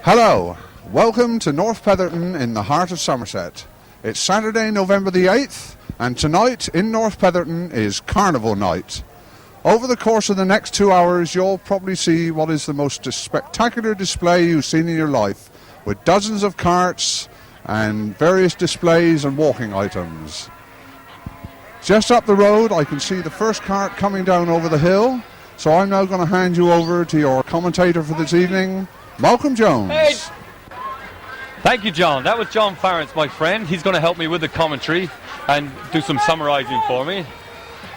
Hello, welcome to North Petherton in the heart of Somerset. It's Saturday, November the 8th, and tonight in North Petherton is Carnival Night. Over the course of the next 2 hours, you'll probably see what is the most spectacular display you've seen in your life, with dozens of carts and various displays and walking items. Just up the road, I can see the first cart coming down over the hill, so I'm now going to hand you over to your commentator for this evening, Malcolm Jones. Hey. Thank you, John. That was John Farrance, my friend. He's going to help me with the commentary and do some summarising for me.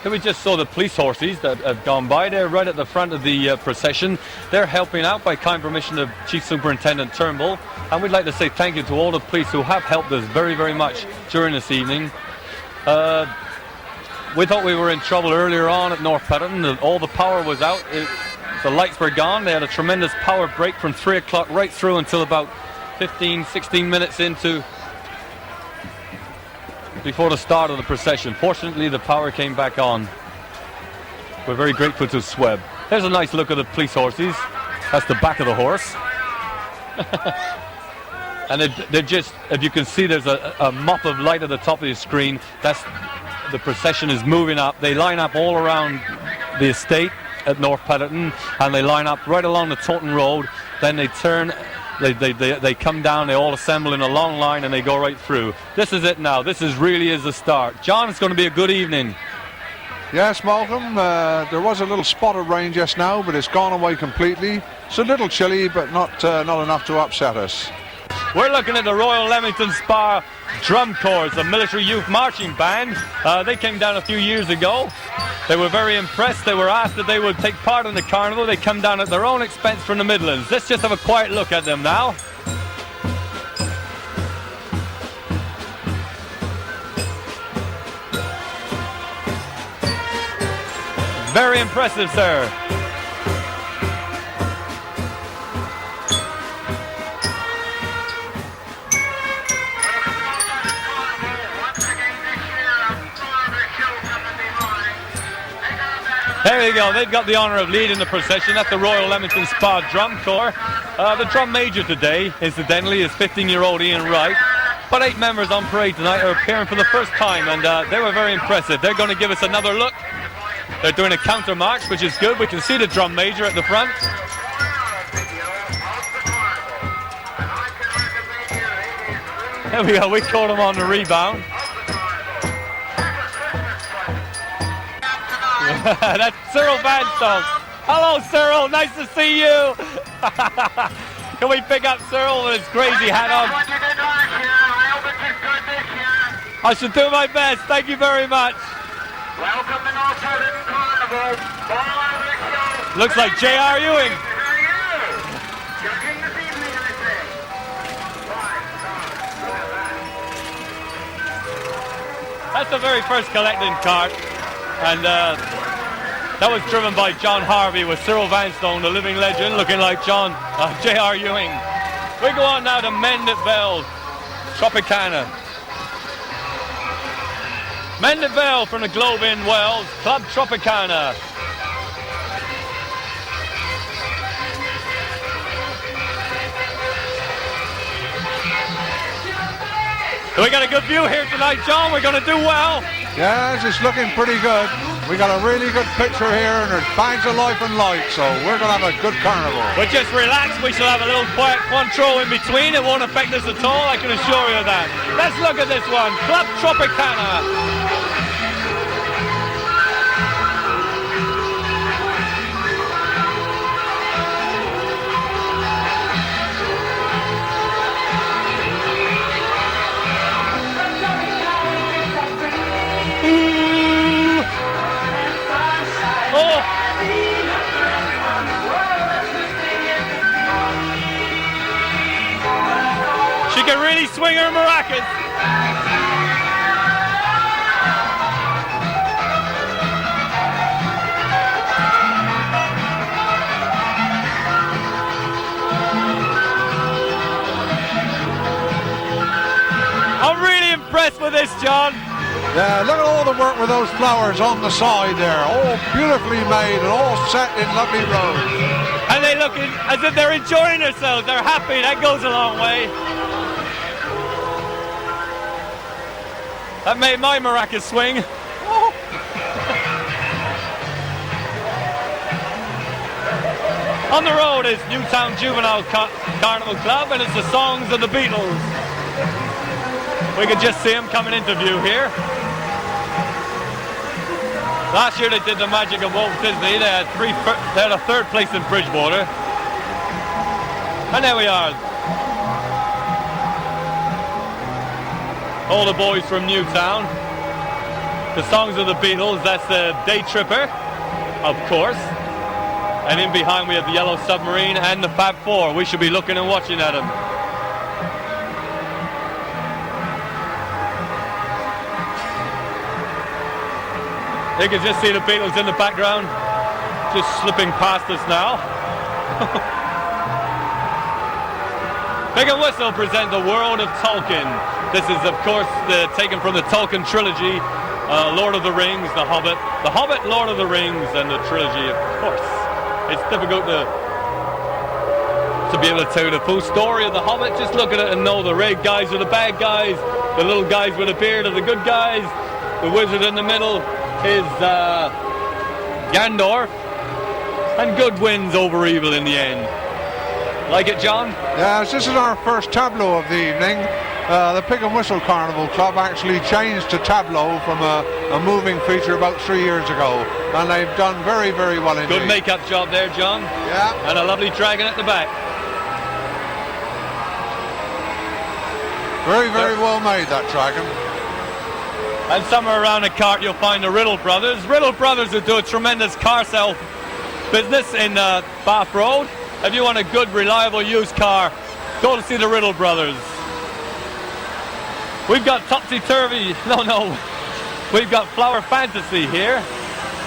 Then we just saw the police horses that have gone by. They're right at the front of the procession. They're helping out by kind permission of Chief Superintendent Turnbull. And we'd like to say thank you to all the police who have helped us very, very much during this evening. We thought we were in trouble earlier on at North Petherton. All the power was out. The lights were gone. They had a tremendous power break from 3 o'clock right through until about 15, 16 minutes before the start of the procession. Fortunately, the power came back on. We're very grateful to SWEB. There's a nice look at the police horses. That's the back of the horse. And they're just, if you can see, there's a mop of light at the top of the screen. That's the procession is moving up. They line up all around the estate at North Petherton, and they line up right along the Taunton Road. Then they turn, they come down, they all assemble in a long line, and they go right through. This is it now. This really is the start. John, it's going to be a good evening. Yes, Malcolm, there was a little spot of rain just now, but it's gone away completely. It's a little chilly, but not enough to upset us. We're looking at the Royal Leamington Spa Drum Corps, a military youth marching band. They came down a few years ago. They were very impressed. They were asked that they would take part in the carnival. They come down at their own expense from the Midlands. Let's just have a quiet look at them now. Very impressive, sir. There you go, they've got the honour of leading the procession. That's the Royal Leamington Spa Drum Corps. The drum major today, incidentally, is 15-year-old Ian Wright. But 8 members on parade tonight are appearing for the first time, and they were very impressive. They're going to give us another look. They're doing a counter march, which is good. We can see the drum major at the front. There we go, we caught him on the rebound. That's Cyril Vanstone. Hello, Cyril. Nice to see you. Can we pick up Cyril with his crazy hat on? I should do my best. Thank you very much. Welcome to North Petherton Carnival. Looks like J.R. Ewing. That's the very first collecting cart. And that was driven by John Harvey with Cyril Vanstone, the living legend, looking like J.R. Ewing. We go on now to Mendeville, Tropicana. Mendeville from the Globe in Wales, Club Tropicana. We got a good view here tonight, John. We're going to do well. Yes, it's looking pretty good. We got a really good picture here, and there's bags of life and light, so we're going to have a good carnival. We're just relaxed. We shall have a little quiet Cointreau in between. It won't affect us at all, I can assure you of that. Let's look at this one. Club Tropicana. She can really swing her maracas. I'm really impressed with this, John. Yeah, look at all the work with those flowers on the side there, all beautifully made and all set in lovely rows. And they look looking as if they're enjoying themselves. They're happy. That goes a long way. That made my maracas swing. On the road is Newtown Juvenile Carnival Club, and it's the songs of the Beatles. We could just see them coming into view here. Last year they did the Magic of Walt Disney. They had a third place in Bridgewater. And there we are. All the boys from Newtown. The songs of the Beatles, that's the Day Tripper, of course. And in behind we have the Yellow Submarine and the Fab Four. We should be looking and watching at them. You can just see the Beatles in the background, just slipping past us now. Pig and Whistle present The World of Tolkien. This is, of course, taken from the Tolkien trilogy, Lord of the Rings, The Hobbit, Lord of the Rings, and the trilogy, of course. It's difficult to be able to tell you the full story of The Hobbit. Just look at it and know the red guys are the bad guys, the little guys with a beard are the good guys, the wizard in the middle is Gandalf, and good wins over evil in the end. Like it, John? Yes, this is our first tableau of the evening. The Pig and Whistle Carnival Club actually changed to Tableau from a moving feature about 3 years ago, and they've done very, very well indeed. Good makeup job there, John. Yeah. And a lovely dragon at the back. Very, very well made, that dragon. And somewhere around the cart you'll find the Riddle Brothers. Riddle Brothers who do a tremendous car sale business in Bath Road. If you want a good, reliable used car, go to see the Riddle Brothers. We've got Topsy-Turvy, we've got Flower Fantasy here.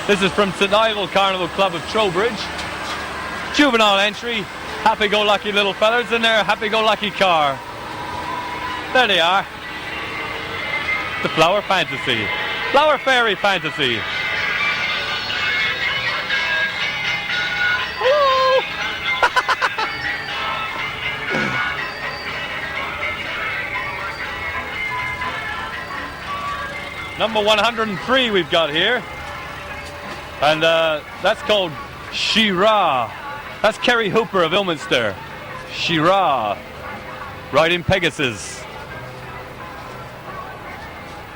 This is from St. Ivel Carnival Club of Trowbridge. Juvenile entry, happy-go-lucky little fellas in their happy-go-lucky car. There they are. The Flower Fantasy. Flower Fairy Fantasy. Number 103 we've got here. And that's called She-Ra. That's Kerry Hooper of Ilminster. She-Ra. Riding Pegasus.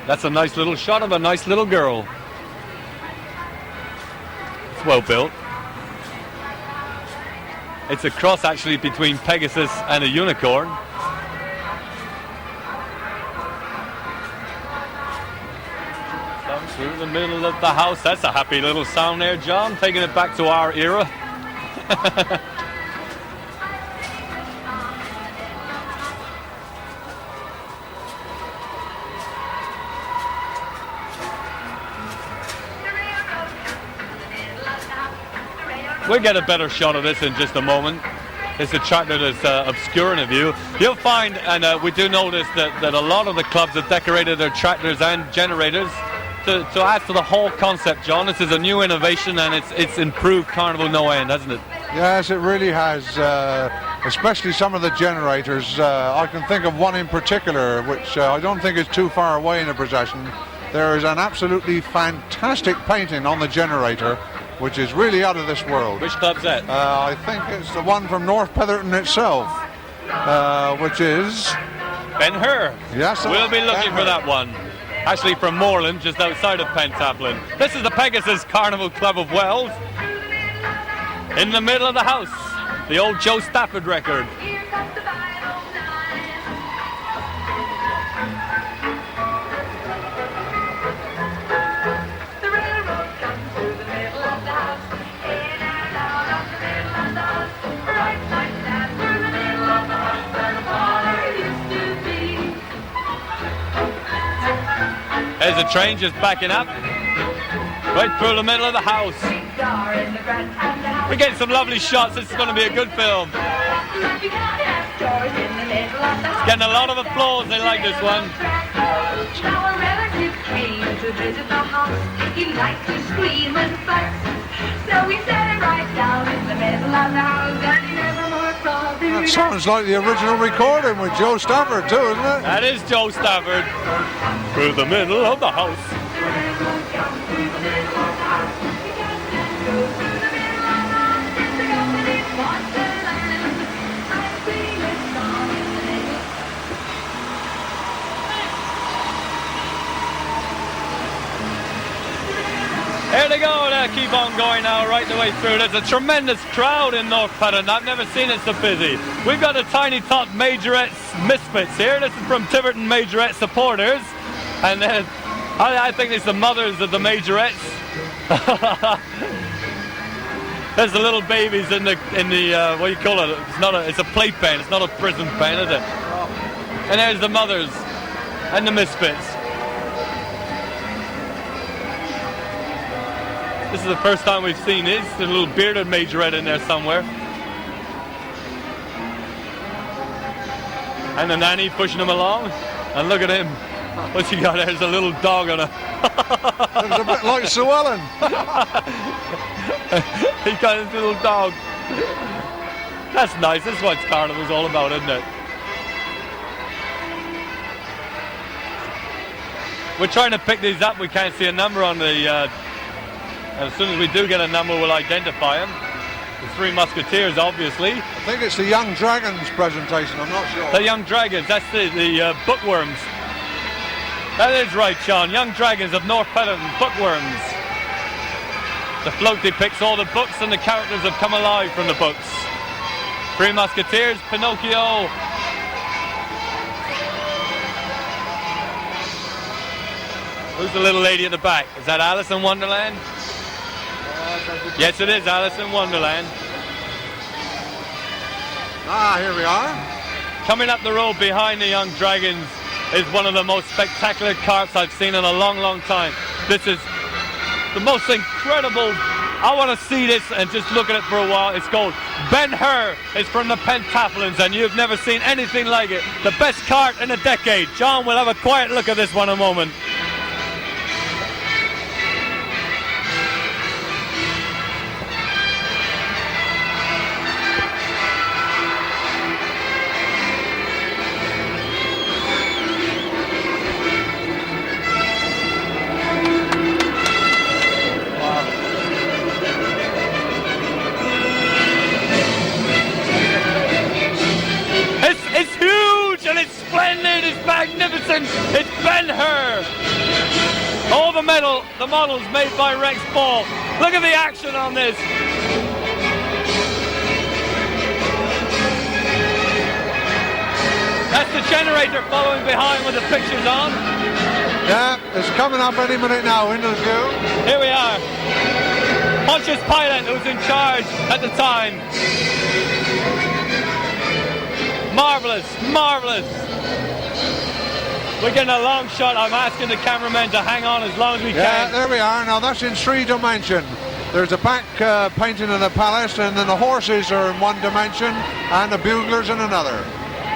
That's a nice little shot of a nice little girl. It's well built. It's a cross actually between Pegasus and a unicorn. Down through the middle of the house. That's a happy little sound there, John. Taking it back to our era. We'll get a better shot of this in just a moment. It's a tractor that's obscuring the view. You'll find, and we do notice that a lot of the clubs have decorated their tractors and generators to add to the whole concept, John. This is a new innovation, and it's improved Carnival no end, hasn't it? Yes, it really has, especially some of the generators. I can think of one in particular, which I don't think is too far away in the procession. There is an absolutely fantastic painting on the generator, which is really out of this world. Which club's that? I think it's the one from North Petherton itself, which is Ben-Hur. Yes, we'll be looking Ben-Hur. for that one. Actually from Moreland, just outside of Pentablen. This is the Pegasus Carnival Club of Wells. In the middle of the house, the old Joe Stafford record. There's a train just backing up, right through the middle of the house. We're getting some lovely shots. This is going to be a good film. It's getting a lot of applause. They like this one. Now a relative came to visit the house. He liked to scream and fuss, so we set him right down in the the middle of the house, and he never more saw the That sounds like the original recording with Joe Stafford too, isn't it? That is Joe Stafford. Through the middle of the house. Here they go, they keep on going now right the way through. There's a tremendous crowd in North Petherton. I've never seen it so busy. We've got the Tiny Tot Majorettes Misfits here. This is from Tiverton Majorette supporters. And then I think it's the mothers of the Majorettes. There's the little babies in the what do you call it? It's a playpen, it's not a prison pen, is it? And there's the mothers and the Misfits. This is the first time we've seen this. There's a little bearded majorette in there somewhere. And the nanny pushing him along. And look at him. What's he got there? There's a little dog on a... It's a bit like Sue Ellen. He's got his little dog. That's nice. This is what Carnival's all about, isn't it? We're trying to pick these up. We can't see a number on the... and as soon as we do get a number, we'll identify them. The Three Musketeers, obviously. I think it's the Young Dragons presentation, I'm not sure. The Young Dragons, that's the bookworms. That is right, Sean. Young Dragons of North Petherton, bookworms. The float depicts all the books and the characters have come alive from the books. Three Musketeers, Pinocchio. Who's the little lady at the back? Is that Alice in Wonderland? Yes, it is Alice in Wonderland. Ah, here we are. Coming up the road behind the Young Dragons is one of the most spectacular carts I've seen in a long, long time. This is the most incredible. I want to see this and just look at it for a while. It's called Ben-Hur. It's from the Pentathlons, and you've never seen anything like it. The best cart in a decade. John, we'll have a quiet look at this one in a moment. Magnificent! It's Ben-Hur! All the models made by Rex Ball. Look at the action on this! That's the generator following behind with the pictures on. Yeah, it's coming up any minute now into the view. Here we are. Pontius Pilate, who's in charge at the time. Marvelous, marvelous. We're getting a long shot. I'm asking the cameraman to hang on as long as we can. Yeah, there we are. Now that's in 3 dimension. There's a back painting of the palace, and then the horses are in 1 dimension, and the buglers in another.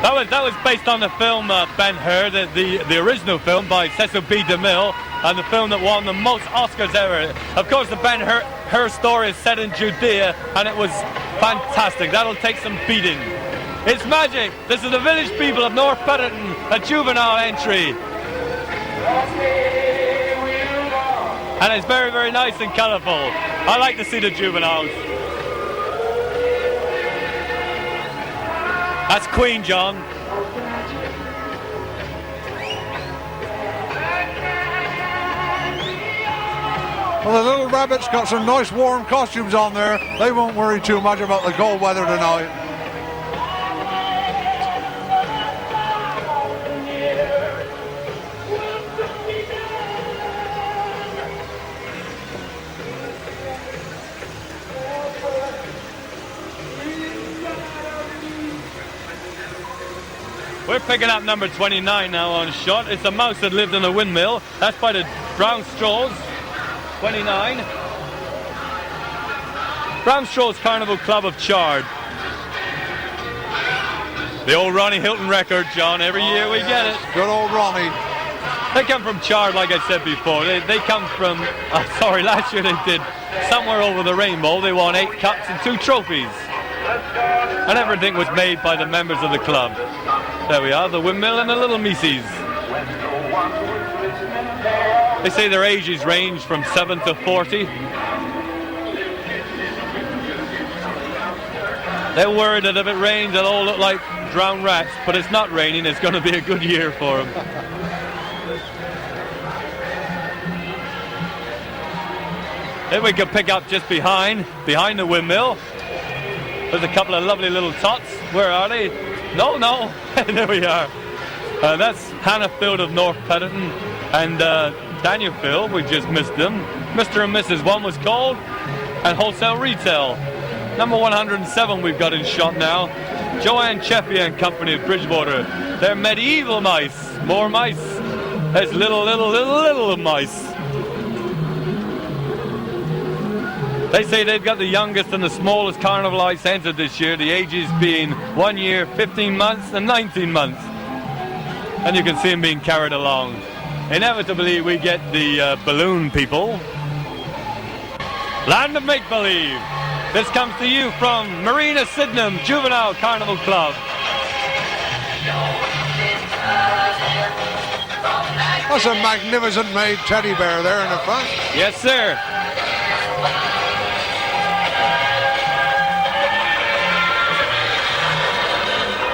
That was based on the film Ben-Hur, the original film by Cecil B. DeMille, and the film that won the most Oscars ever. Of course, the Ben-Hur story is set in Judea, and it was fantastic. That'll take some beating. It's magic. This is the village people of North Petherton, a juvenile entry. And it's very, very nice and colourful. I like to see the juveniles. That's Queen, John. Well, the little rabbits got some nice warm costumes on there. They won't worry too much about the cold weather tonight. We're picking up number 29 now on shot. It's a mouse that lived in a windmill. That's by the Brown Straws. 29. Brown Straws Carnival Club of Chard. The old Ronnie Hilton record, John. Every year we get it. Good old Ronnie. They come from Chard, like I said before. They come from... sorry, last year they did somewhere over the rainbow they won 8 cups and 2 trophies. And everything was made by the members of the club. There we are, the windmill and the little Mises. They say their ages range from 7 to 40. They're worried that if it rains, they'll all look like drowned rats, but it's not raining. It's going to be a good year for them. Then we can pick up just behind the windmill. There's a couple of lovely little tots. Where are they? No. There we are. That's Hannah Field of North Petherton and Daniel Field. We just missed them. Mr. and Mrs. One was called, and Wholesale Retail. Number 107 we've got in shot now. Joanne Cheppy and Company of Bridgewater. They're medieval mice. More mice. There's little mice. They say they've got the youngest and the smallest carnival lights entered this year, the ages being 1 year, 15 months and 19 months. And you can see them being carried along. Inevitably we get the balloon people. Land of Make-Believe. This comes to you from Marina Sydenham Juvenile Carnival Club. That's a magnificent made teddy bear there in the front. Yes, sir.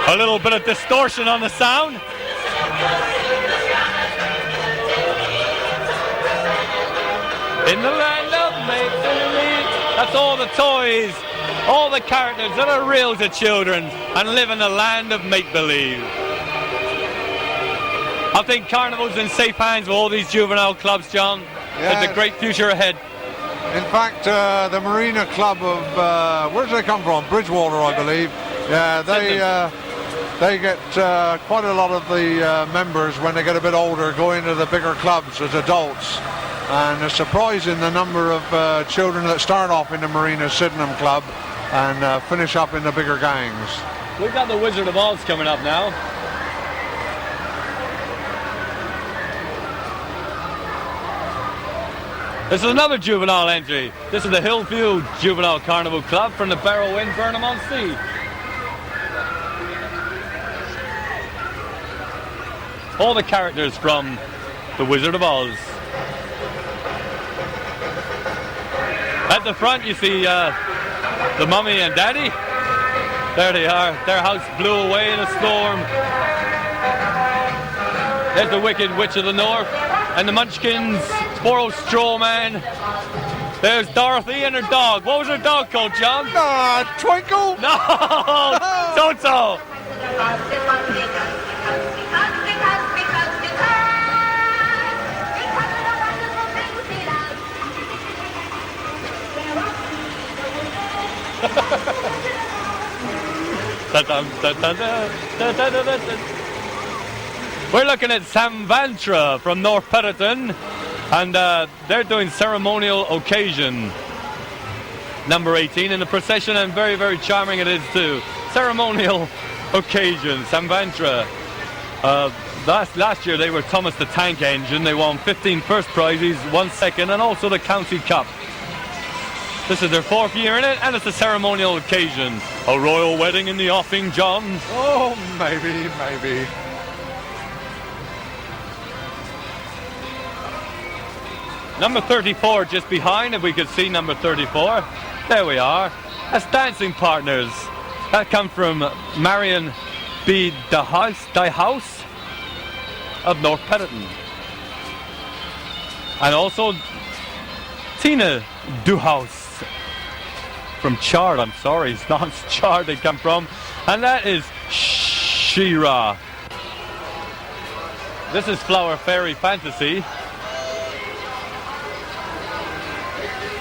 A little bit of distortion on the sound. In the land of make-believe. That's all the toys, all the characters that are real to children and live in the land of make-believe. I think Carnival's in safe hands with all these juvenile clubs, John. Yes. There's a great future ahead. In fact, the Marina Club of, where do they come from? Bridgewater, I believe. Yeah, they get quite a lot of the members when they get a bit older go into the bigger clubs as adults. And it's surprising the number of children that start off in the Marina Sydenham Club and finish up in the bigger gangs. We've got the Wizard of Oz coming up now. This is another juvenile entry. This is the Hillfield Juvenile Carnival Club from the Barrow Inn, Burnham-on-Sea. All the characters from the Wizard of Oz. At the front you see the Mummy and Daddy. There they are. Their house blew away in a storm. There's the Wicked Witch of the North and the Munchkins, poor old straw man. There's Dorothy and her dog. What was her dog called, John? Twinkle? No! Toto! We're looking at Samvantra from North Petherton, and they're doing Ceremonial Occasion, number 18 in the procession, and very, very charming it is too. Ceremonial Occasion, Samvantra. Last year they were Thomas the Tank Engine. They won 15 first prizes, 1 second, and also the County Cup. This is their 4th year in it, and it's a ceremonial occasion. A royal wedding in the offing, John? Oh, maybe. Number 34 just behind, if we could see number 34. There we are. That's Dancing Partners. That comes from Marion B. Diehouse of North Petherton. And also Tina Duhouse from Chard. I'm sorry, it's not Chard they come from. And that is She-Ra. This is Flower Fairy Fantasy.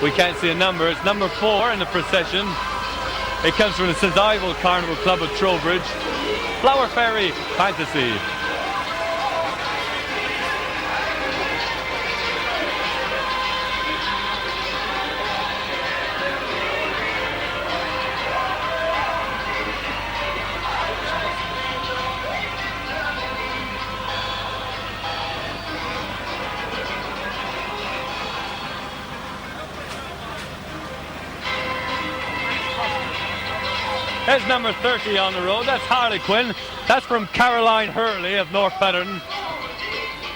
We can't see a number. It's number 4 in the procession. It comes from the Sedival Carnival Club of Trowbridge. Flower Fairy Fantasy. There's number 30 on the road. That's Harlequin. That's from Caroline Hurley of North Petherton.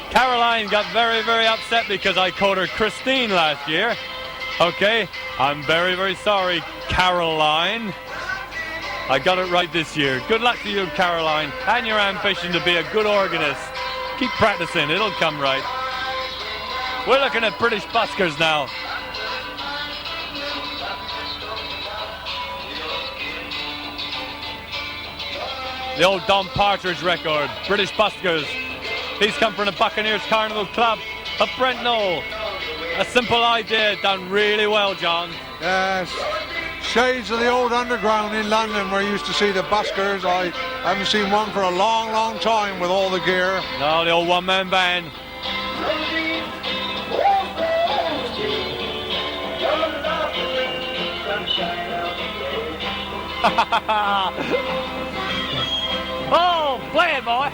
Caroline got very, very upset because I called her Christine last year. Okay, I'm very, very sorry, Caroline. I got it right this year. Good luck to you, Caroline, and your ambition to be a good organist. Keep practicing, it'll come right. We're looking at British buskers now. The old Don Partridge record, British buskers. These come from the Buccaneers Carnival Club of Brent Knoll. A simple idea done really well, John. Yes. Shades of the old underground in London where you used to see the buskers. I haven't seen one for a long, long time with all the gear. No, the old one-man band. Oh, play it, boy.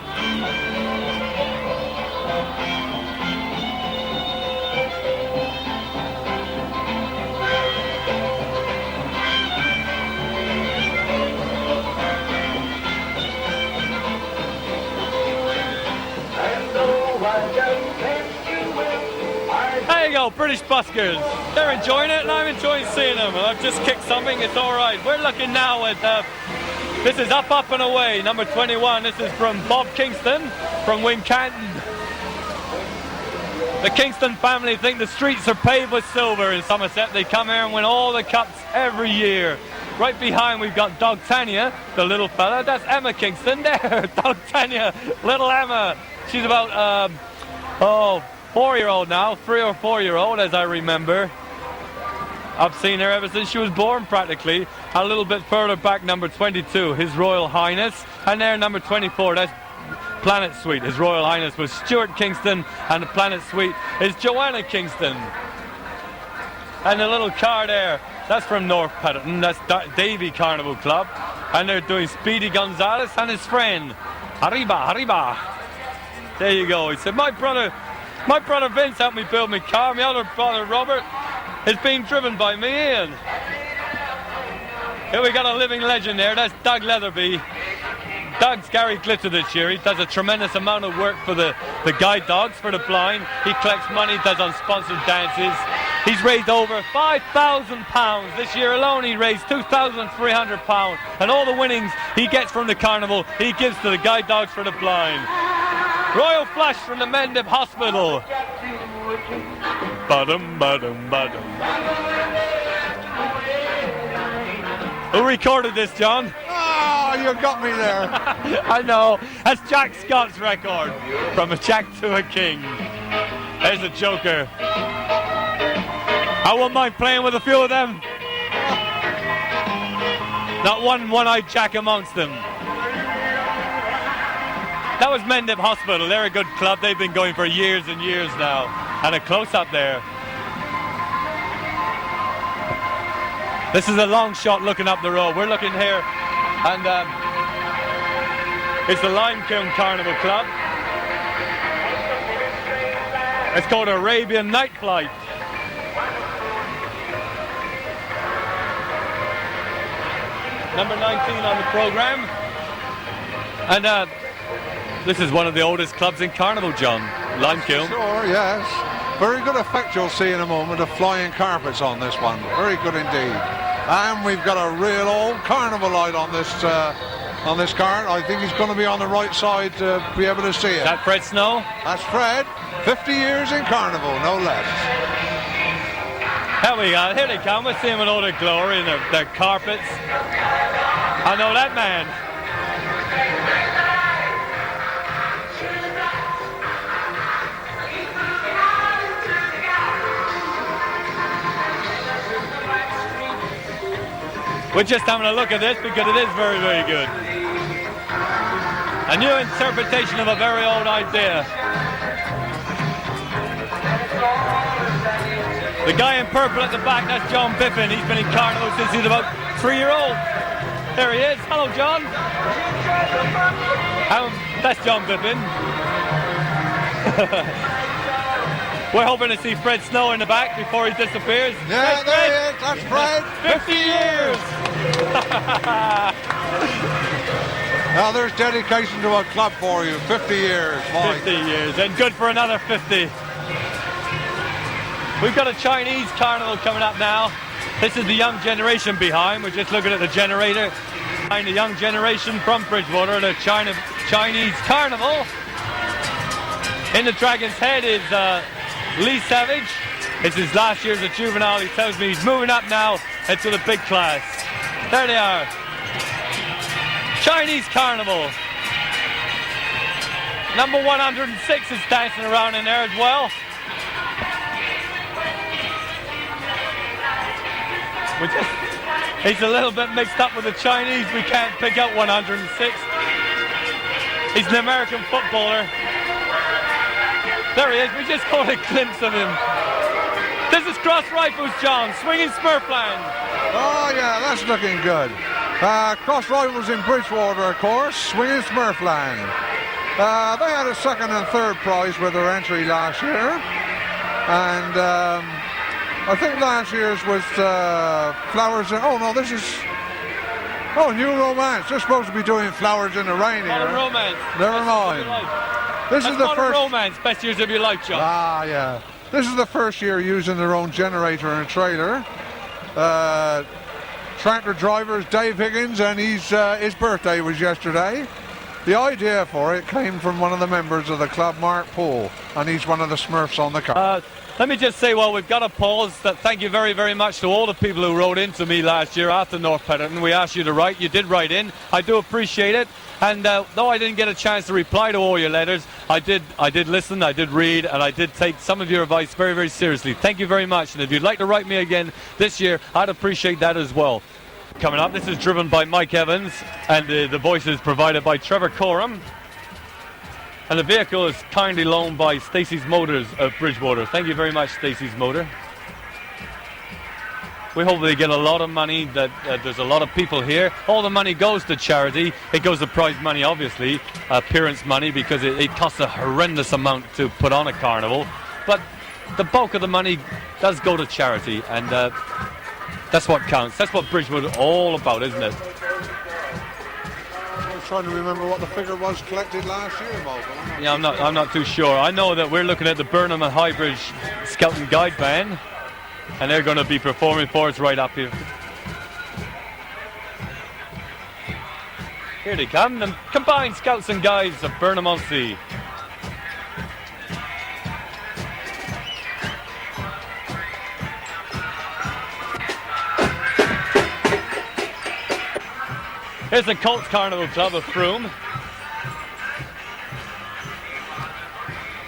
There you go, British buskers. They're enjoying it and I'm enjoying seeing them. I've just kicked something, it's all right. We're looking now at, this is Up, Up and Away, number 21. This is from Bob Kingston from Wincanton. The Kingston family think the streets are paved with silver in Somerset. They come here and win all the cups every year. Right behind we've got Dog Tanya, the little fella. That's Emma Kingston there. Dog Tanya, little Emma. She's about, 4-year-old now, 3 or 4-year-old as I remember. I've seen her ever since she was born practically. A little bit further back, number 22, His Royal Highness. And there, number 24, that's Planet Suite. His Royal Highness was Stuart Kingston, and the Planet Suite is Joanna Kingston. And the little car there, that's from North Petherton, that's Davy Carnival Club. And they're doing Speedy Gonzales and his friend. Arriba, arriba. There you go. He said, my brother Vince helped me build my car. My other brother Robert is being driven by me, Ian. Here we got a living legend there. That's Doug Leatherby. Doug's Gary Glitter this year. He does a tremendous amount of work for the guide dogs, for the blind. He collects money, does unsponsored dances. He's raised over £5,000. This year alone he raised £2,300. And all the winnings he gets from the carnival, he gives to the guide dogs for the blind. Royal Flush from the Mendip Hospital. Ba-dum, ba-dum, ba-dum. Who recorded this, John? Oh, you got me there. I know. That's Jack Scott's record. From a Jack to a King. There's a joker. I wouldn't mind playing with a few of them. Not one-eyed Jack amongst them. That was Mendip Hospital. They're a good club. They've been going for years and years now. And a close-up there. This is a long shot looking up the road. We're looking here, and it's the Limekiln Carnival Club. It's called Arabian Night Flight. Number 19 on the program. And this is one of the oldest clubs in Carnival, John. Limekiln. Sure, yes. Very good effect you'll see in a moment of flying carpets on this one. Very good indeed. And we've got a real old carnival light on this card. I think he's going to be on the right side to be able to see it. Is that Fred Snow? That's Fred. 50 years in carnival, no less. Here we go. Here they come. We're seeing with all their glory and their carpets. I know that man. We're just having a look at this because it is very, very good. A new interpretation of a very old idea. The guy in purple at the back, that's John Biffin. He's been in Carnival since he's about 3-year-old. There he is. Hello, John. That's John Biffin. We're hoping to see Fred Snow in the back before he disappears. Yeah, there he is. That's Fred. 50 years. Now there's dedication to a club for you. 50 years. Mike. 50 years, and good for another 50. We've got a Chinese carnival coming up now. This is the young generation behind. We're just looking at the generator. Behind the young generation from Bridgewater, the Chinese carnival. In the Dragon's Head is Lee Savage. It's his last year as a juvenile. He tells me he's moving up now into the big class. There they are. Chinese carnival. Number 106 is dancing around in there as well. He's a little bit mixed up with the Chinese. We can't pick out 106. He's an American footballer. There he is. We just caught a glimpse of him. This is Cross Rifles, John, swinging Smurfland. Oh yeah, that's looking good. Cross Rifles in Bridgewater, of course, swinging Smurfland. They had a second and third prize with their entry last year. And I think last year's was Flowers in... Oh, no, this is... Oh, New Romance. They're supposed to be doing Flowers in the Rain here. Modern Romance. Never mind. This is the Modern first... Romance. Best years of your life, John. Ah, yeah. This is the first year using their own generator and trailer. Tractor driver is Dave Higgins, and his birthday was yesterday. The idea for it came from one of the members of the club, Mark Poole, and he's one of the Smurfs on the car. Let me just say, while we've got a pause, that thank you very, very much to all the people who wrote in to me last year after North Petherton. We asked you to write. You did write in. I do appreciate it. And though I didn't get a chance to reply to all your letters, I did listen, I did read, and I did take some of your advice very, very seriously. Thank you very much. And if you'd like to write me again this year, I'd appreciate that as well. Coming up, this is driven by Mike Evans, and the voice is provided by Trevor Coram. And the vehicle is kindly loaned by Stacey's Motors of Bridgewater. Thank you very much, Stacey's Motor. We hope they get a lot of money, that there's a lot of people here. All the money goes to charity. It goes to prize money, obviously, appearance money, because it costs a horrendous amount to put on a carnival. But the bulk of the money does go to charity, and that's what counts. That's what Bridgewater is all about, isn't it? I was trying to remember what the figure was collected last year, Malcolm. Yeah, I'm not too sure. I know that we're looking at the Burnham and Highbridge Scout and Guide Band, and they're going to be performing for us right up here. Here they come, the combined Scouts and Guides of Burnham-on-Sea. Here's the Colts Carnival Club of Frome.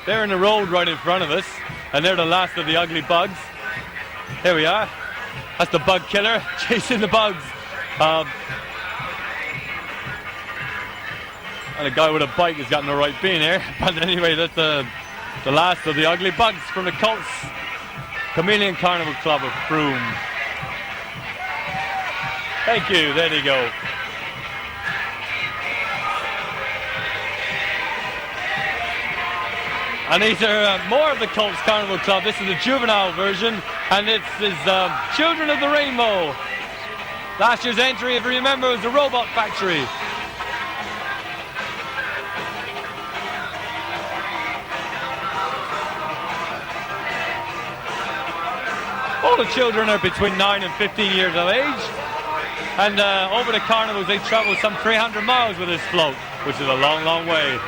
They're in the road right in front of us, and they're the last of the ugly bugs. Here we are. That's the bug killer chasing the bugs. And a guy with a bike has gotten the right bean here. But anyway, that's the last of the ugly bugs from the Colts Chameleon Carnival Club of Frome. Thank you. There they go. And these are more of the Colts Carnival Club. This is the juvenile version, and it's Children of the Rainbow. Last year's entry, if you remember, was the Robot Factory. All the children are between 9 and 15 years of age. And over the carnivals, they travel some 300 miles with this float, which is a long, long way.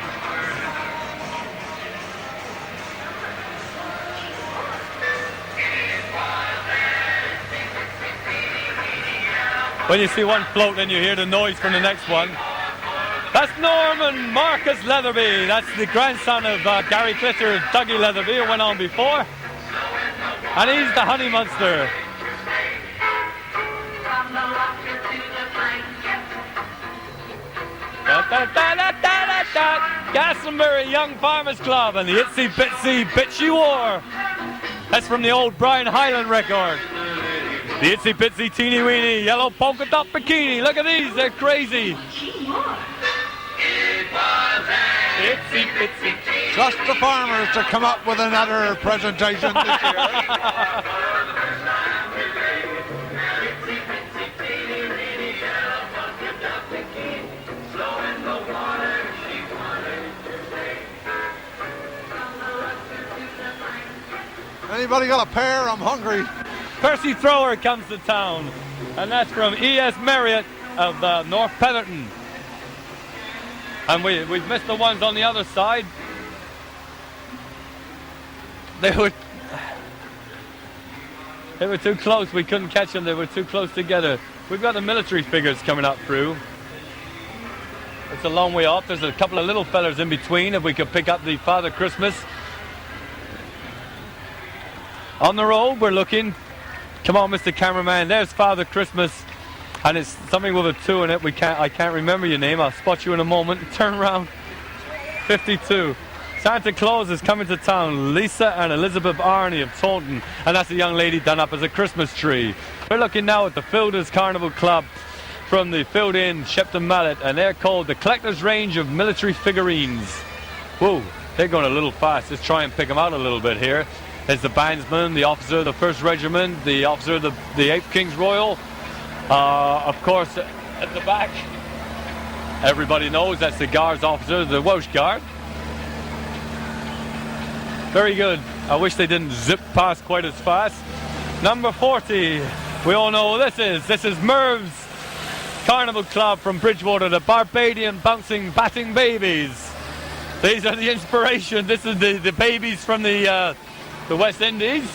When you see one float, then you hear the noise from the next one. That's Norman Marcus Leatherby. That's the grandson of Gary Clitter, Dougie Leatherby, who went on before. And he's the Honey Monster. Glastonbury Young Farmers Club and the Itsy Bitsy Bitchy War. That's from the old Brian Hyland record. The Itsy Bitsy Teeny Weeny Yellow Polka Dot Bikini. Look at these, they're crazy. Itsy Bitsy. Trust the farmers to come up with another presentation this year. Anybody got a pair? I'm hungry. Percy Thrower comes to town, and that's from E.S. Marriott of North Petherton. And we've missed the ones on the other side. They were too close. We couldn't catch them. They were too close together. We've got the military figures coming up through. It's a long way off. There's a couple of little fellas in between. If we could pick up the Father Christmas. On the road, we're looking. Come on, Mr. Cameraman. There's Father Christmas. And it's something with a 2 in it. I can't remember your name. I'll spot you in a moment. Turn around. 52. Santa Claus is coming to town. Lisa and Elizabeth Arney of Taunton. And that's a young lady done up as a Christmas tree. We're looking now at the Fielders Carnival Club from the Field Inn, Shepton Mallet. And they're called the Collector's Range of Military Figurines. Whoa, they're going a little fast. Let's try and pick them out a little bit here. There's the bandsman, the officer of the 1st Regiment, the officer of the 8th King's Royal. Of course, at the back, everybody knows that's the Guards officer, the Welsh Guard. Very good. I wish they didn't zip past quite as fast. Number 40, we all know who this is. This is Merv's Carnival Club from Bridgewater, the Barbadian Bouncing Batting Babies. These are the inspiration. This is the babies from the West Indies,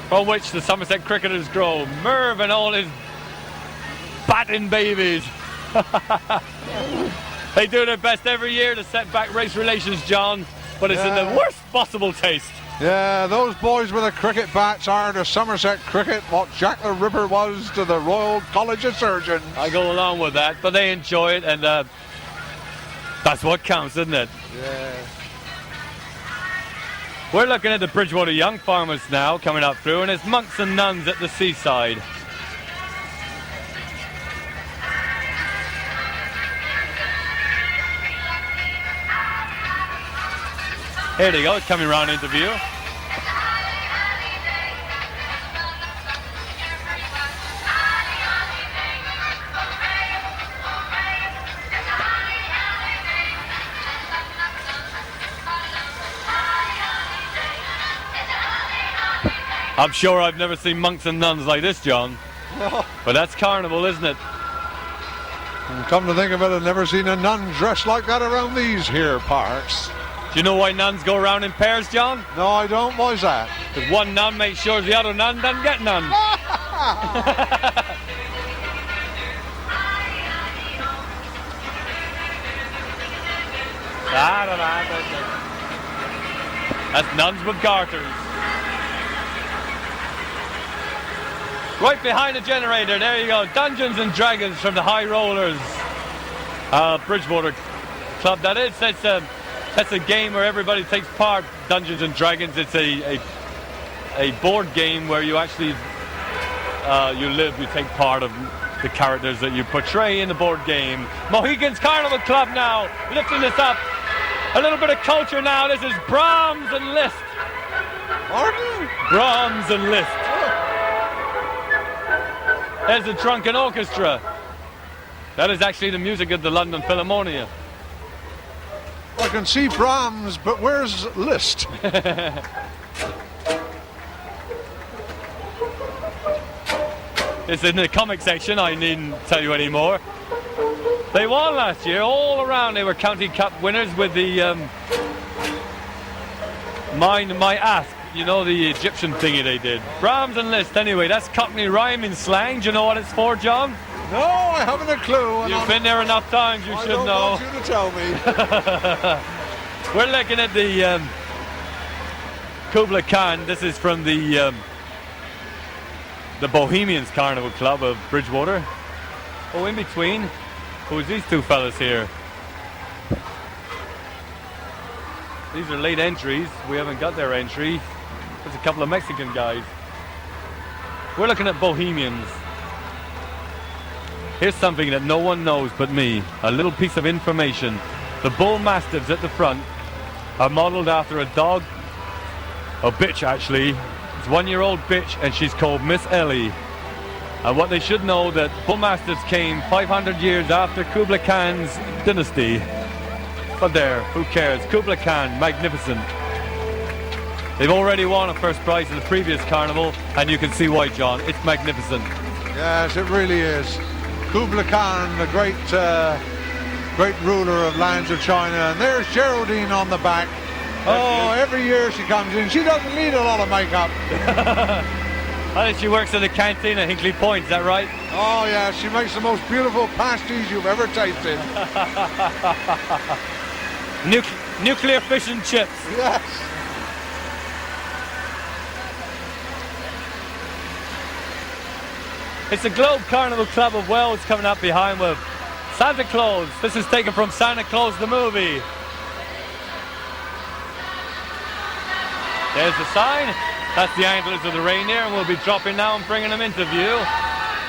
from which the Somerset cricketers grow. Merv and all his batting babies. They do their best every year to set back race relations, John, but it's in the worst possible taste. Yeah, those boys with the cricket bats are to Somerset cricket what Jack the Ripper was to the Royal College of Surgeons. I go along with that, but they enjoy it, and that's what counts, isn't it? Yeah. We're looking at the Bridgewater Young Farmers now coming up through, and it's monks and nuns at the seaside. Here they go, coming round into view. I'm sure I've never seen monks and nuns like this, John. No. But that's carnival, isn't it? And come to think of it, I've never seen a nun dressed like that around these here parts. Do you know why nuns go around in pairs, John? No, I don't. Why's that? Because one nun makes sure the other nun doesn't get none. That's nuns with garters. Right behind the generator, there you go. Dungeons and Dragons from the High Rollers. Bridgewater Club, that is. That's a game where everybody takes part. Dungeons and Dragons, it's a board game where you actually you take part of the characters that you portray in the board game. Mohegan's Carnival Club now, lifting this up. A little bit of culture now. This is Brahms and Liszt. Pardon? Brahms and Liszt. There's the Drunken Orchestra. That is actually the music of the London Philharmonia. I can see Brahms, but where's Liszt? It's in the comic section, I needn't tell you anymore. They won last year, all around. They were County Cup winners with the Mind My Ask. You know, the Egyptian thingy they did. Brahms and Liszt, anyway, that's Cockney rhyming slang. Do you know what it's for, John? No, I haven't a clue. You've been there enough times, you should know. I don't want you to tell me. We're looking at the Kubla Khan. This is from the Bohemians Carnival Club of Bridgewater. Oh, in between, who's these two fellas here? These are late entries. We haven't got their entry. There's a couple of Mexican guys. We're looking at Bohemians. Here's something that no one knows but me. A little piece of information. The bull mastiffs at the front are modeled after a dog, a bitch actually. It's 1-year-old bitch, and she's called Miss Ellie. And what they should know, that bull mastiffs came 500 years after Kubla Khan's dynasty. But there, who cares? Kubla Khan, magnificent. They've already won a first prize in the previous carnival, and you can see why, John. It's magnificent. Yes, it really is. Kublai Khan, the great ruler of lands of China, and there's Geraldine on the back. Oh, every year she comes in. She doesn't need a lot of makeup. I think she works at the canteen at Hinkley Point, is that right? Oh, yeah, she makes the most beautiful pasties you've ever tasted. Nuclear fish and chips. Yes. It's the Globe Carnival Club of Wales coming up behind with Santa Claus. This is taken from Santa Claus the movie. There's the sign. That's the antlers of the reindeer, and we'll be dropping now and bringing them into view.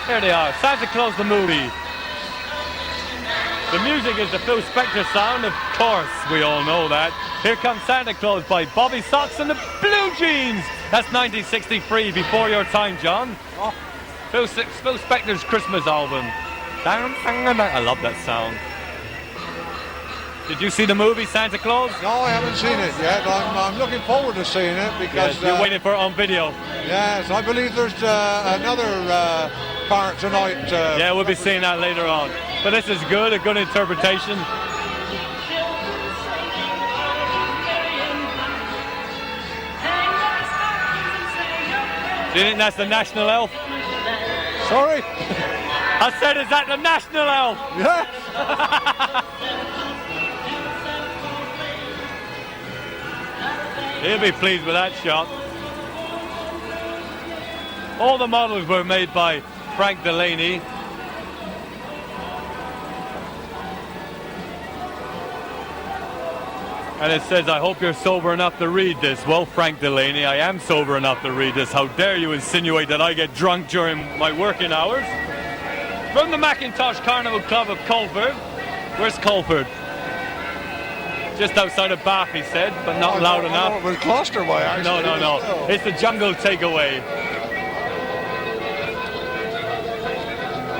There they are, Santa Claus the movie. The music is the Phil Spector sound, of course, we all know that. Here comes Santa Claus by Bobby Sox and the Blue Jeans. That's 1963, before your time, John. Oh. Phil Spector's Christmas album. I love that sound. Did you see the movie Santa Claus? No, I haven't seen it yet. I'm looking forward to seeing it because... Yes, you're waiting for it on video. Yes, I believe there's another part tonight. Yeah, we'll be seeing that later on. But this is good, a good interpretation. Do you think that's the national elf? Sorry? I said, is that the national elf? Yes. He'll be pleased with that shot. All the models were made by Frank Delaney. And it says, I hope you're sober enough to read this. Well, Frank Delaney, I am sober enough to read this. How dare you insinuate that I get drunk during my working hours? From the Macintosh Carnival Club of Culford. Where's Culford? Just outside of Bath, he said, but not loud enough. It was Gloucester way, actually. No. It's the jungle takeaway.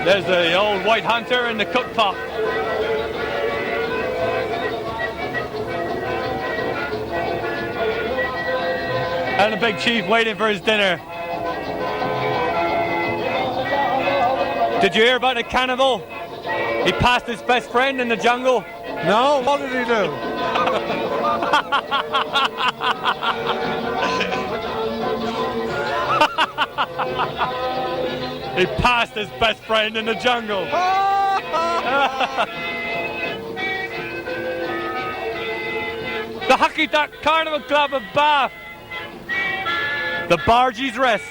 There's the old white hunter and the cook pot. And the big chief waiting for his dinner. Did you hear about the cannibal? He passed his best friend in the jungle. No, what did he do? He passed his best friend in the jungle. The Hockey Duck Carnival Club of Bath. The Bargees Rest.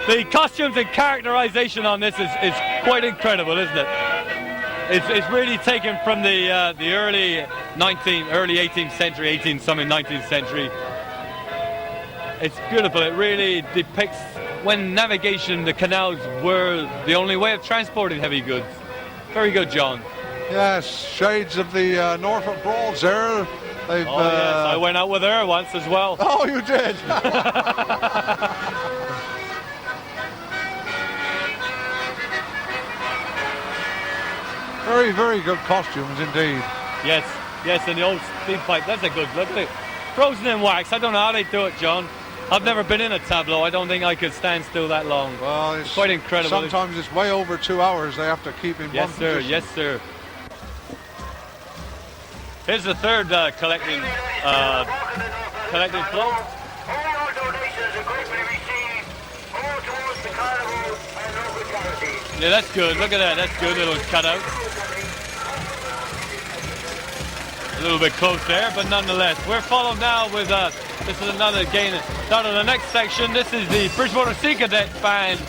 The costumes and characterization on this is quite incredible, isn't it? It's really taken from the early 18th century, 19th century. It's beautiful. It really depicts when navigation, the canals were the only way of transporting heavy goods. Very good, John. Yes, shades of the Norfolk Broads there. Yes, I went out with her once as well. Oh, you did? Very, very good costumes indeed. Yes, and the old steam pipe, that's a good look at it. Frozen in wax, I don't know how they do it, John. I've never been in a tableau. I don't think I could stand still that long. Well, it's quite incredible. Sometimes it's way over 2 hours they have to keep in one position. Yes, sir. Here's the third collecting float. All our donations are gratefully received, all towards the carnival and local charities. Yeah, that's good. Look at that. That's good. Little cutout. A little bit close there, but nonetheless. We're followed now with, this is another gain. Down to the next section, this is the Bridgewater Sea Cadet Band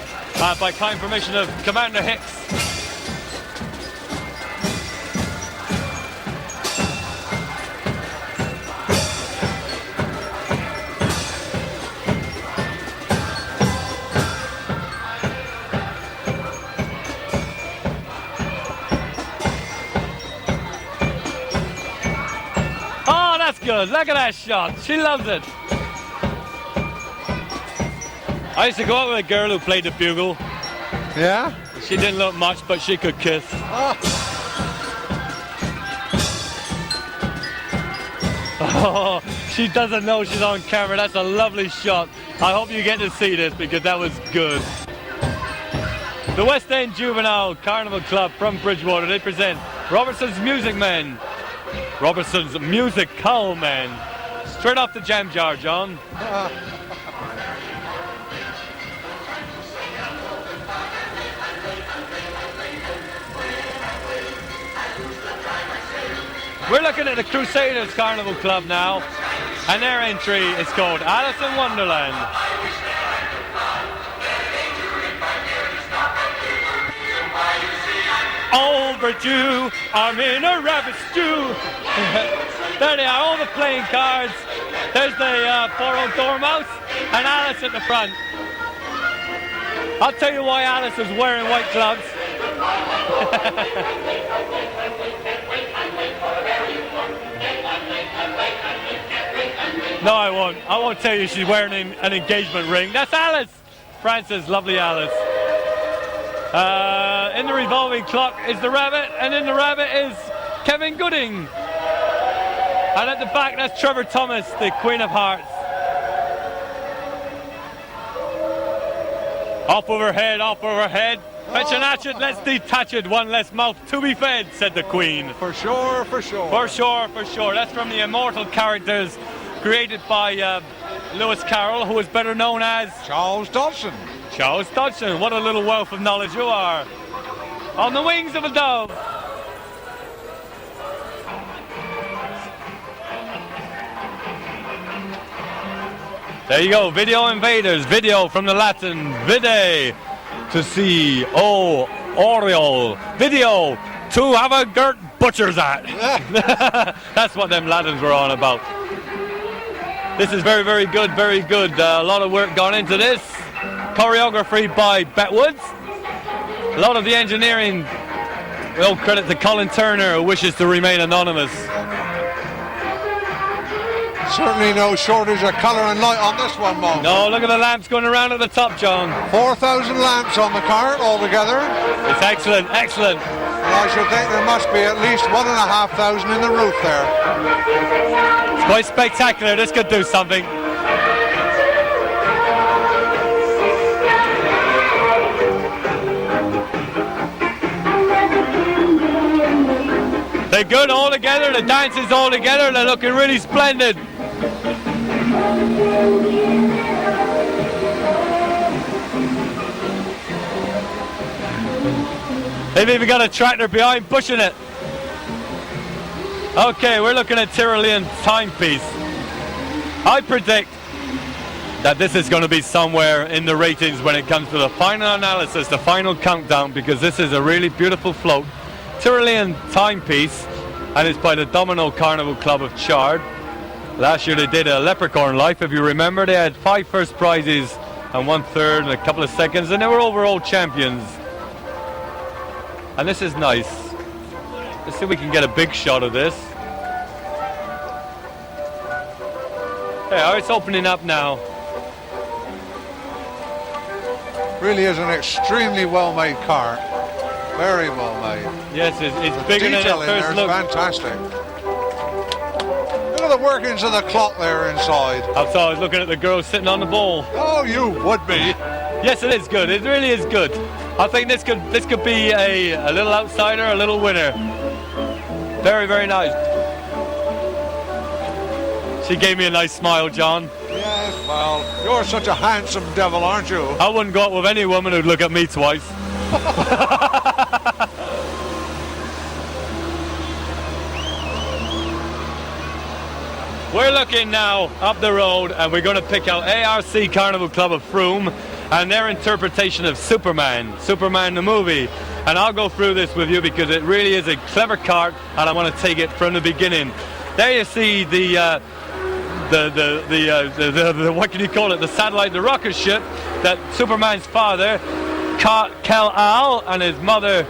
by kind permission of Commander Hicks. Good. Look at that shot. She loves it. I used to go out with a girl who played the bugle. Yeah? She didn't look much, but she could kiss. Oh, she doesn't know she's on camera. That's a lovely shot. I hope you get to see this because that was good. The West End Juvenile Carnival Club from Bridgewater, they present Robertson's Music Men. Robertson's Musical Men. Straight off the jam jar, John. We're looking at the Crusaders Carnival Club now, and their entry is called Alice in Wonderland. Overdue, I'm in a rabbit stew. There they are, all the playing cards. There's the 4-old Dormouse and Alice at the front. I'll tell you why Alice is wearing white gloves. No, I won't. I won't tell you she's wearing an engagement ring. That's Alice! Frances, lovely Alice. In the revolving clock is the rabbit, and in the rabbit is Kevin Gooding. And at the back, that's Trevor Thomas, the Queen of Hearts. Off overhead, off overhead. Fetch an hatchet, let's detach it. One less mouth to be fed, said the Queen. For sure, for sure. For sure, for sure. That's from the immortal characters created by Lewis Carroll, who is better known as Charles Dodson. Charles Dodson. What a little wealth of knowledge you are. On the wings of a dove. There you go, video invaders, video from the Latin vide, to see, oh, Oriole, video, to have a girt butcher's at. That's what them Latins were on about. This is very, very good, very good. A lot of work gone into this. Choreography by Bet Woods. A lot of the engineering, well, credit to Colin Turner, who wishes to remain anonymous. Certainly no shortage of colour and light on this one, Mo. No, look at the lamps going around at the top, John. 4,000 lamps on the cart altogether. It's excellent, excellent. And I should think there must be at least 1,500 in the roof there. It's quite spectacular. This could do something. They're good all together. The dance is all together. They're looking really splendid. They've even got a tractor behind pushing it. Okay, we're looking at Tyrolean timepiece. I predict that this is going to be somewhere in the ratings when it comes to the final analysis, the final countdown, because this is a really beautiful float. Tyrolean timepiece, and it's by the Domino Carnival Club of Chard. Last year they did a Leprechaun Life, if you remember. They had 5 first prizes and 1 third and a couple of seconds, and they were overall champions. And this is nice. Let's see if we can get a big shot of this. There, it's opening up now. Really is an extremely well-made cart. Very well made. Yes, it's bigger than it Detail in there first is look. fantastic. Look at the workings of the clock there inside. I was looking at the girl sitting on the ball. Oh, you would be. Yes, it is good. It really is good. I think this could be a little outsider, a little winner. Very, very nice. She gave me a nice smile, John. Yes, well, you're such a handsome devil, aren't you? I wouldn't go out with any woman who'd look at me twice. We're looking now up the road, and we're going to pick out ARC Carnival Club of Frome and their interpretation of Superman the movie. And I'll go through this with you because it really is a clever cart, and I want to take it from the beginning. There you see the what can you call it? The satellite, the rocket ship that Superman's father, Kal-El, and his mother,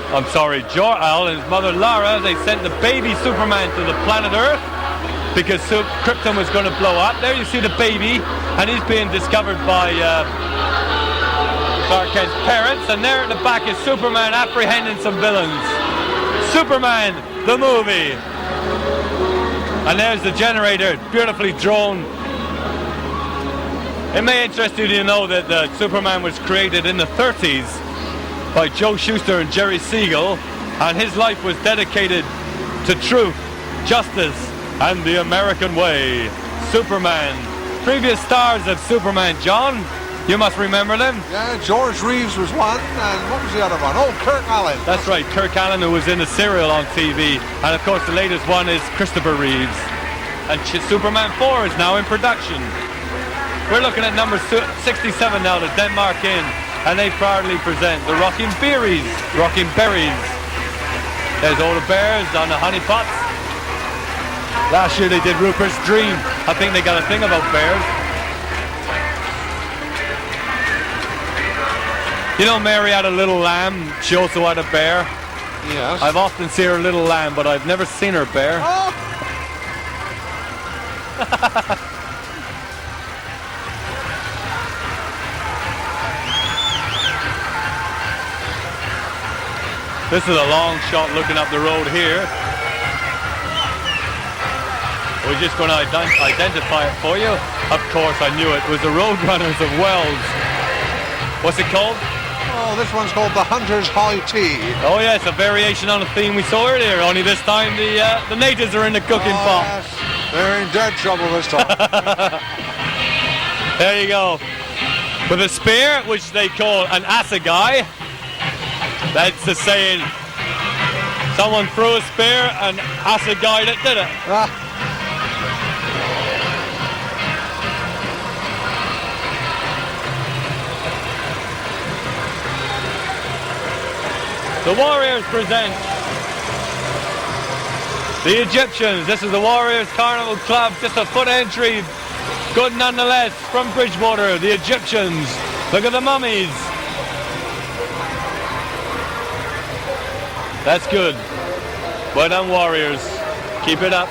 Jor-El, and his mother Lara, they sent the baby Superman to the planet Earth because Krypton was going to blow up. There you see the baby, and he's being discovered by Clark Kent's parents, and there at the back is Superman apprehending some villains. Superman, the movie. And there's the generator, beautifully drawn. It may interest you to know that Superman was created in the 30s by Joe Shuster and Jerry Siegel, and his life was dedicated to truth, justice, and the American way. Superman. Previous stars of Superman, John, you must remember them. Yeah, George Reeves was one, and what was the other one? Oh, Kirk Allen. That's right, Kirk Allen, who was in the serial on TV. And of course the latest one is Christopher Reeves. And Superman 4 is now in production. We're looking at number 67 now, the Denmark Inn, and they proudly present the Rocking Berries. There's all the bears on the honey pots. Last year they did Rupert's Dream. I think they got a thing about bears. You know, Mary had a little lamb. She also had a bear. Yes. I've often seen her little lamb, but I've never seen her bear. Oh. This is a long shot looking up the road here. We're just going to identify it for you. Of course, I knew it. It was the Roadrunners of Wells. What's it called? Oh, this one's called the Hunter's High Tea. Oh yes, a variation on a theme we saw earlier. Only this time the natives are in the cooking pot. Yes. They're in dead trouble this time. There you go. With a spear, which they call an assegai. That's the saying. Someone threw a spear and assegai that did it. Ah. The Warriors present the Egyptians. This is the Warriors Carnival Club, just a foot entry. Good nonetheless from Bridgewater, the Egyptians. Look at the mummies. That's good. Well done, Warriors. Keep it up.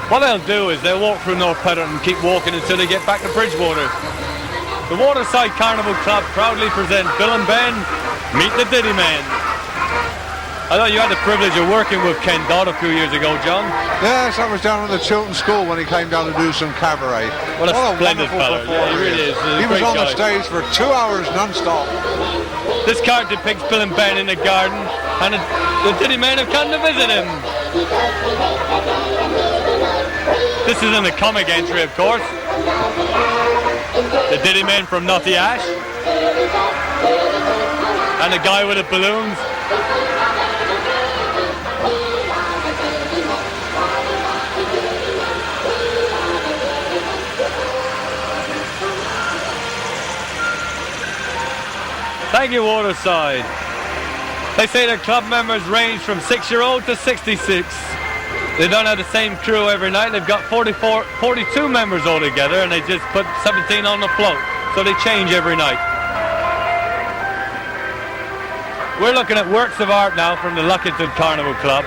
What they'll do is they'll walk through North Petherton and keep walking until they get back to Bridgewater. The Waterside Carnival Club proudly present Bill and Ben, Meet the Ditty Men. I thought you had the privilege of working with Ken Dodd a few years ago, John. Yes, I was down at the Chilton School when he came down to do some cabaret. What a splendid wonderful fella. Yeah, he really is. He was on the stage for 2 hours non-stop. This card depicts Bill and Ben in the garden, and the Ditty Men have come to visit him. This is in the comic entry, of course. The Ditty Men from Notty Ash. And the guy with the balloons. Thank you, Waterside. They say their club members range from 6-year-old to 66. They don't have the same crew every night. They've got 42 members altogether, and they just put 17 on the float. So they change every night. We're looking at works of art now from the Luckington Carnival Club.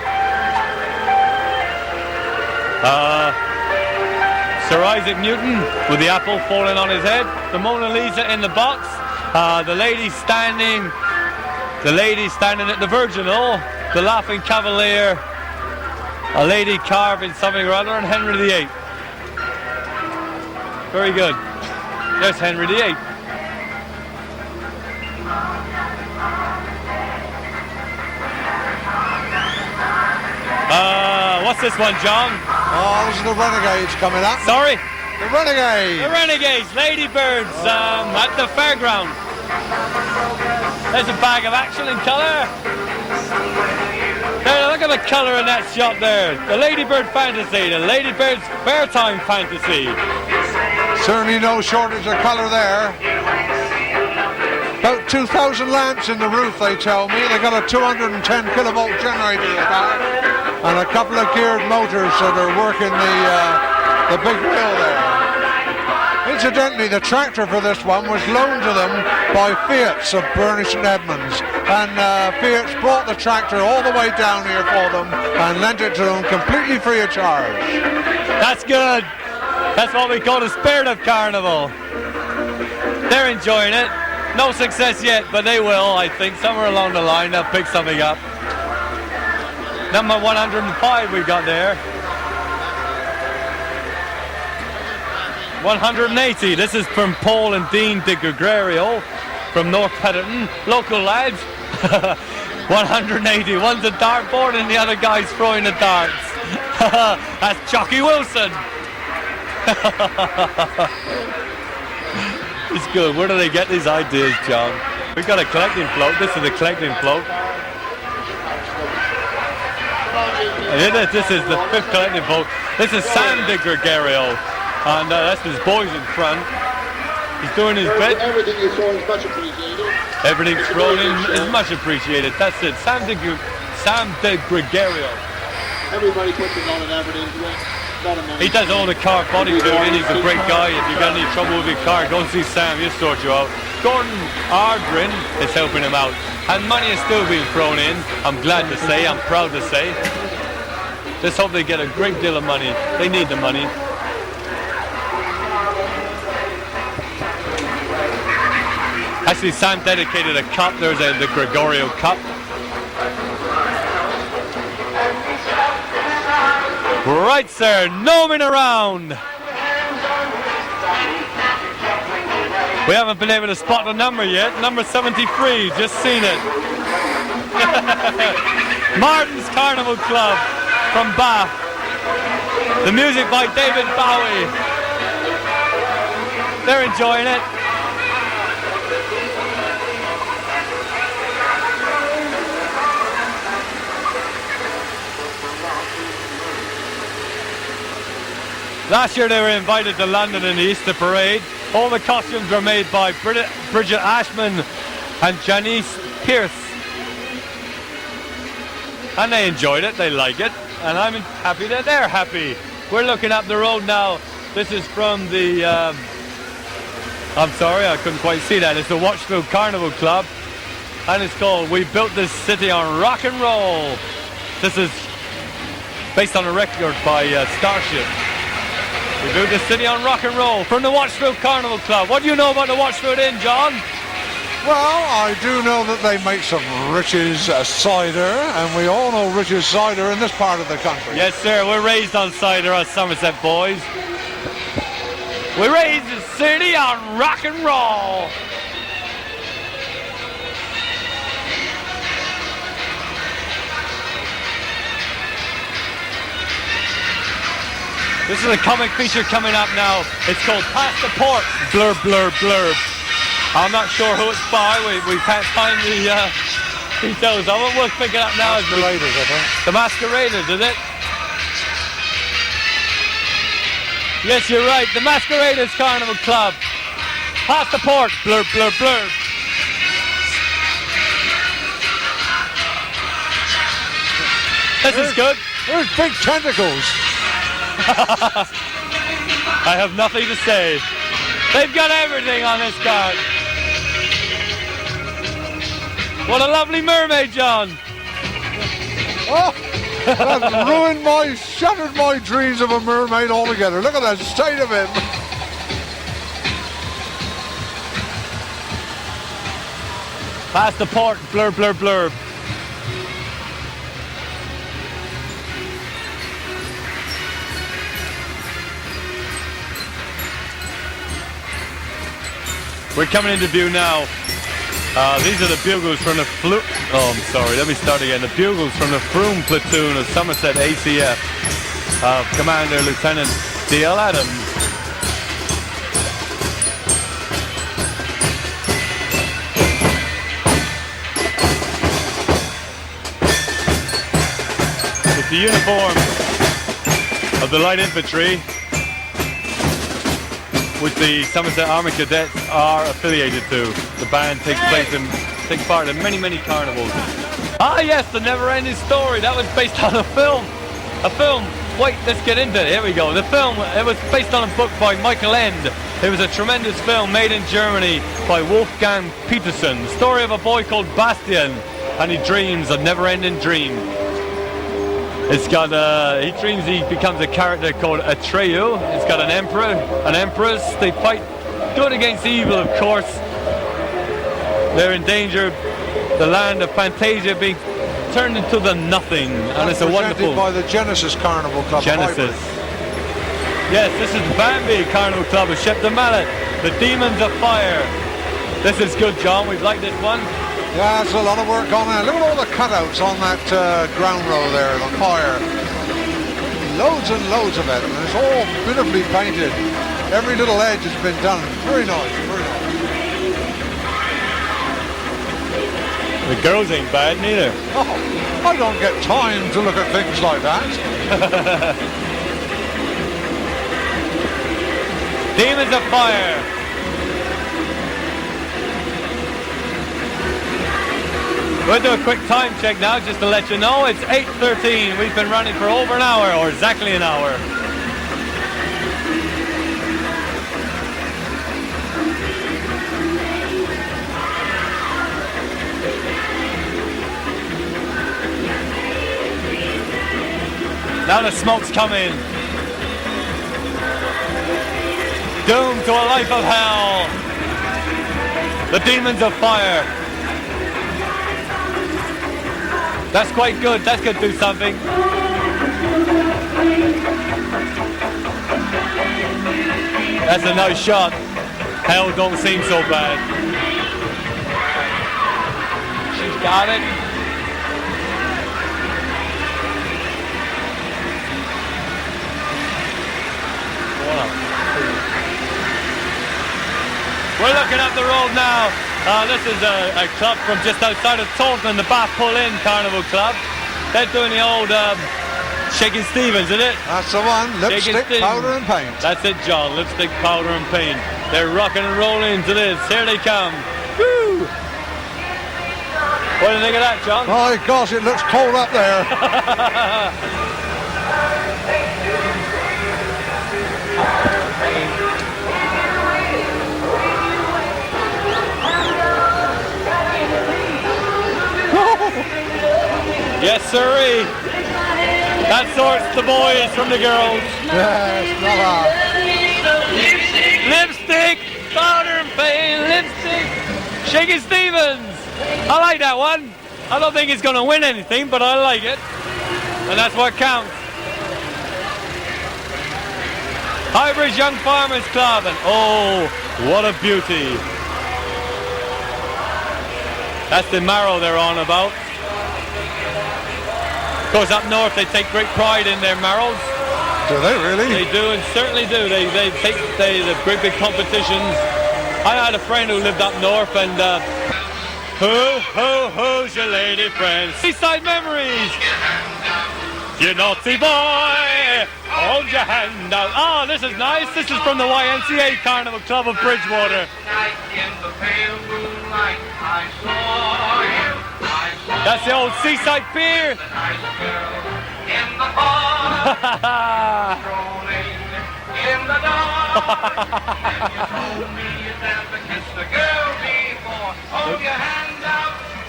Sir Isaac Newton with the apple falling on his head. The Mona Lisa in the box. The lady standing at the Virginal. The Laughing Cavalier. A lady carving something or other, and Henry VIII. Very good. There's Henry VIII. What's this one, John? Oh, this is the Renegades coming up. Sorry? The Renegades. The Renegades, Ladybirds, at the fairground. There's a bag of action in colour. Hey, look at the colour in that shot there. The Ladybird Fantasy, the Ladybird's Fairtime Fantasy. Certainly no shortage of colour there. About 2,000 lamps in the roof, they tell me. They got a 210 kilovolt generator in the back, and a couple of geared motors that are working the big wheel there. Incidentally, the tractor for this one was loaned to them by Fiat's of Burnish and Edmonds, and Fiat's brought the tractor all the way down here for them and lent it to them completely free of charge. That's good. That's what we call the spirit of carnival. They're enjoying it. No success yet, but they will, I think. Somewhere along the line, they'll pick something up. Number 105 we got there. 180. This is from Paul and Dean de Gregorio from North Petherton. Local lads. 180. One's a dartboard and the other guy's throwing the darts. That's Jockey Wilson. It's good. Where do they get these ideas, John? We've got a collecting float. This is a collecting float. This is the 5th collecting float. This is Sam de Gregorio. And that's his boys in front. He's doing his bit. Everything you saw is much appreciated. Everything's thrown in is much appreciated. That's it. Sam de Gregorio. Everybody puts it on and everything. He does all the car bodybuilding. He's a great guy. If you've got any trouble with your car, go and see Sam. He'll sort you out. Gordon Ardrin is helping him out. And money is still being thrown in. I'm glad to say. I'm proud to say. Just hope they get a great deal of money. They need the money. Actually, Sam dedicated a cup. There's the Gregorio Cup. Right, sir. Gnoming around. We haven't been able to spot the number yet. Number 73. Just seen it. Martin's Carnival Club from Bath. The music by David Bowie. They're enjoying it. Last year they were invited to London in the Easter Parade. All the costumes were made by Bridget Ashman and Janice Pierce. And they enjoyed it, they like it, and I'm happy that they're happy. We're looking up the road now. This is from the, I'm sorry, I couldn't quite see that. It's the Watchfield Carnival Club, and it's called We Built This City on Rock and Roll. This is based on a record by Starship. We built this city on rock and roll from the Watchfield Carnival Club. What do you know about the Watchfield Inn, John? Well, I do know that they make some Rich's cider, and we all know Rich's cider in this part of the country. Yes, sir. We're raised on cider, us Somerset boys. We raised the city on rock and roll. This is a comic feature coming up now. It's called Pass the Port. Blurb, blurb, blurb. I'm not sure who it's by. We can't find the details of it. We'll pick it up now. Masqueraders, I think. The Masqueraders, is it? Yes, you're right. The Masqueraders Carnival Club. Pass the Port. Blurb, blurb, blurb. This is good. There's big tentacles. I have nothing to say. They've got everything on this card. What a lovely mermaid, John. Oh, that shattered my dreams of a mermaid altogether. Look at that state of him. Pass the port, blurb, blurb, blurb. We're coming into view now. These are the bugles from the let me start again. The bugles from the Froome platoon of Somerset ACF. Commander Lieutenant D.L. Adams. It's the uniform of the Light Infantry, which the Somerset Army Cadets are affiliated to. The band takes part in many, many carnivals. Ah yes, The Never-Ending Story. That was based on a film. Wait, let's get into it. Here we go. The film, it was based on a book by Michael Ende. It was a tremendous film made in Germany by Wolfgang Petersen. The story of a boy called Bastian, and he dreams a never-ending dream. It's got he dreams he becomes a character called Atreyu. It's got an emperor, an empress. They fight good against evil, of course. They're in danger. The land of Fantasia being turned into the nothing, and it's a wonderful. By the Genesis Carnival Club. Genesis. Yes, this is the Bambi Carnival Club of Shep the Mallet. The Demons of Fire. This is good, John. We've liked this one. Yeah, there's a lot of work on there. Look at all the cutouts on that ground row there, the fire. Loads and loads of it, and it's all beautifully painted. Every little edge has been done. Very nice, very nice. The girls ain't bad neither. Oh, I don't get time to look at things like that. Demons of Fire. We'll do a quick time check now just to let you know. It's 8:13. We've been running for over an hour, or exactly an hour. Now the smoke's coming. Doomed to a life of hell. The Demons of Fire. That's quite good. That's going to do something. That's a nice shot. Hell don't seem so bad. She's got it. We're looking up the road now. This is a club from just outside of Taunton, the Bath Pull In Carnival Club. They're doing the old Shaking Stevens, isn't it? That's the one. Lipstick, powder and paint. That's it, John. Lipstick, powder and paint. They're rocking and rolling into this. Here they come. Woo! What do you think of that, John? My gosh, it looks cold up there. Yes, sirree. That sorts the boys from the girls. Yes, brother. Lipstick, powder and paint, lipstick, Shaking Stevens. I like that one. I don't think it's going to win anything, but I like it. And that's what counts. Highbridge Young Farmers Club, and oh, what a beauty. That's the marrow they're on about. Of course, up north they take great pride in their marrows. Do they really? They do, and certainly do. They have great big competitions. I had a friend who lived up north, and who's your lady friend? Seaside Memories. You naughty boy, hold your hand out. Oh, this is nice. This is from the YMCA Carnival Club of Bridgewater. That's the old Seaside Pier.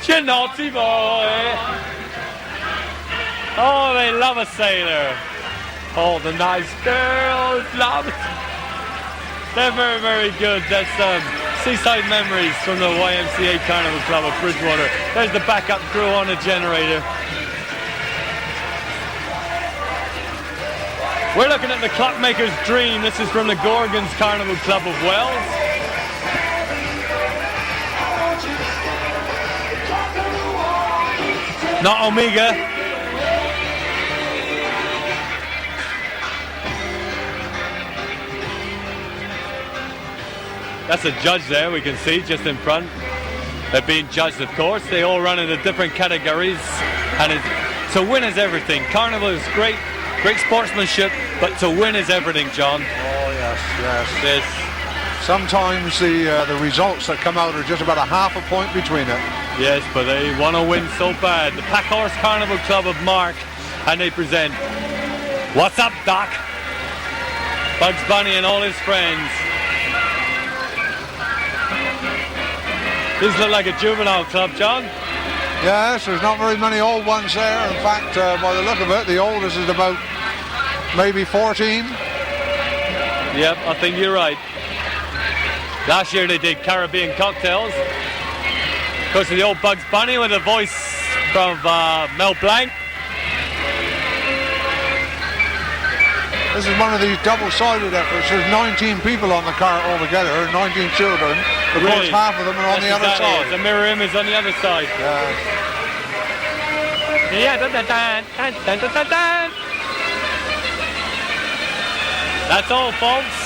You naughty boy. Oh, they love a sailor. Oh, the nice girls love it. They're very, very good. That's Seaside Memories from the YMCA Carnival Club of Bridgewater. There's the backup crew on the generator. We're looking at the Clockmaker's Dream. This is from the Gorgons Carnival Club of Wells. Not Omega. That's a judge there, we can see, just in front. They're being judged, of course. They all run into different categories. And to win is everything. Carnival is great sportsmanship, but to win is everything, John. Oh, yes. Sometimes the results that come out are just about a half a point between it. Yes, but they want to win so bad. The Packhorse Carnival Club of Mark, and they present What's Up, Doc? Bugs Bunny and all his friends. These look like a juvenile club, John. Yes, there's not very many old ones there. In fact, by the look of it, the oldest is about maybe 14. Yep, I think you're right. Last year they did Caribbean cocktails. Of course, the old Bugs Bunny with a voice from Mel Blanc. This is one of these double-sided efforts. There's 19 people on the cart altogether, 19 children. Of course, half of them are on the other side. The mirror image on the other side. Yeah, dun, dun, dun, dun, dun, dun, dun, dun. That's all, folks.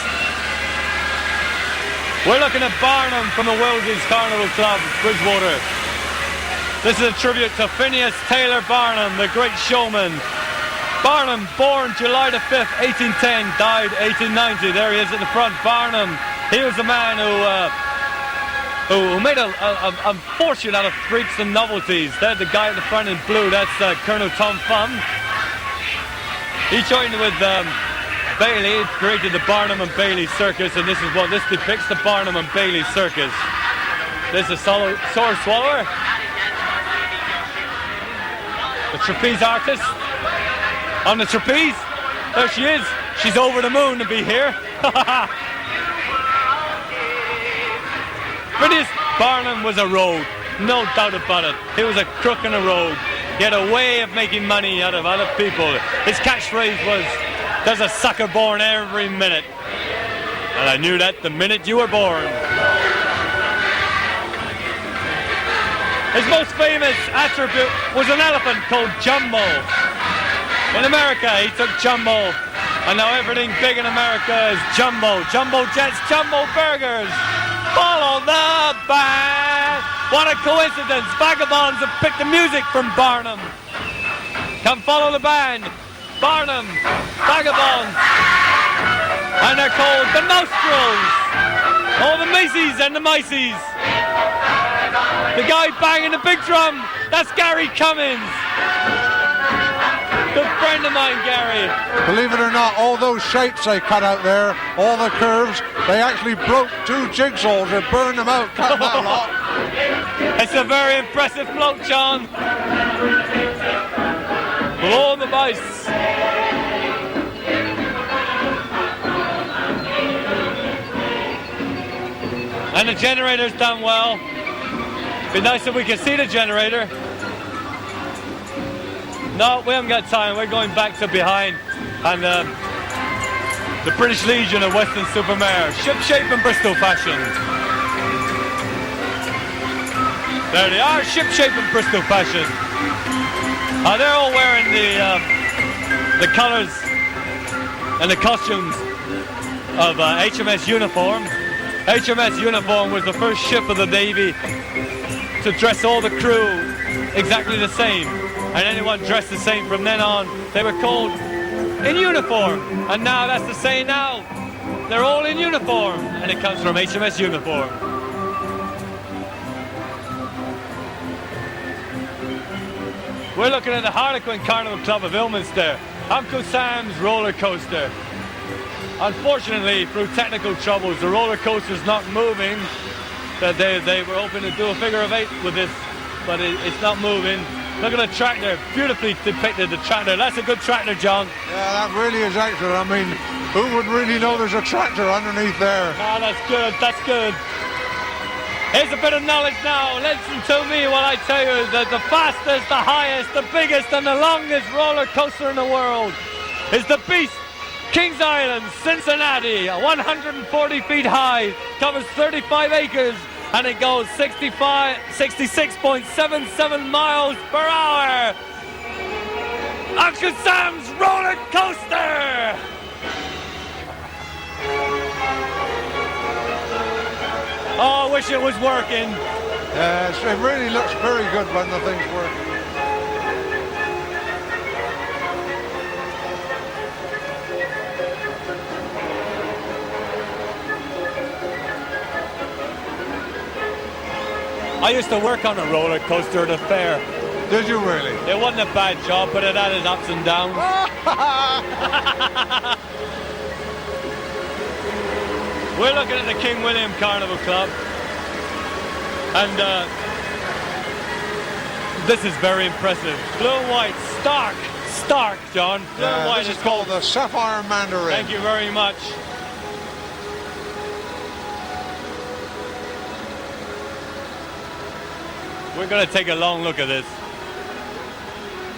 We're looking at Barnum from the Wellesley's Carnival Club, Bridgewater. This is a tribute to Phineas Taylor Barnum, the great showman. Barnum, born July the 5th, 1810, died 1890. There he is at the front. Barnum, he was the man who made a fortune out of freaks and novelties. There's the guy at the front in blue, that's Colonel Tom Thumb. He joined with Bailey, created the Barnum and Bailey Circus, and this depicts the Barnum and Bailey Circus. There's a sword swallower, the trapeze artist. On the trapeze, there she is. She's over the moon to be here. Phineas Barnum was a rogue, no doubt about it. He was a crook and a rogue. He had a way of making money out of other people. His catchphrase was, "There's a sucker born every minute." And I knew that the minute you were born. His most famous attribute was an elephant called Jumbo. In America, he took Jumbo, and now everything big in America is Jumbo. Jumbo jets, Jumbo burgers. Follow the band. What a coincidence. Vagabonds have picked the music from Barnum. Come follow the band. Barnum, Vagabonds. And they're called the Nostrils. Oh, the Macy's and the Miceys. The guy banging the big drum, that's Gary Cummins. Good friend of mine, Gary. Believe it or not, all those shapes they cut out there, all the curves, they actually broke 2 jigsaws and burned them out, cut that lot. It's a very impressive float, John. Blow the bass. And the generator's done well. Be nice if we could see the generator. No, we haven't got time. We're going back to behind. And the British Legion of Western Supermare. Ship shape and Bristol fashion. There they are, ship shape and Bristol fashion. They're all wearing the colours and the costumes of HMS Uniform. HMS Uniform was the first ship of the Navy to dress all the crew exactly the same. And anyone dressed the same from then on, they were called in uniform. And now that's the same now. They're all in uniform. And it comes from HMS Uniform. We're looking at the Harlequin Carnival Club of Ilminster. Uncle Sam's roller coaster. Unfortunately, through technical troubles, the roller coaster's not moving. They were hoping to do a figure of 8 with this, but it's not moving. Look at the tractor, beautifully depicted the tractor. That's a good tractor, John. Yeah, that really is excellent. I mean, who would really know there's a tractor underneath there? Ah, that's good, that's good. Here's a bit of knowledge now. Listen to me while I tell you that the fastest, the highest, the biggest and the longest roller coaster in the world is the Beast, Kings Island, Cincinnati, 140 feet high, covers 35 acres, and it goes 66.77 miles per hour. Uncle Sam's roller coaster! Oh, I wish it was working. Yes, it really looks very good when the thing's working. I used to work on a roller coaster at a fair. Did you really? It wasn't a bad job, but it had its ups and downs. We're looking at the King William Carnival Club. And This is very impressive. Blue and white, stark, John. Blue and white This is called the Sapphire Mandarin. Thank you very much. We're going to take a long look at this.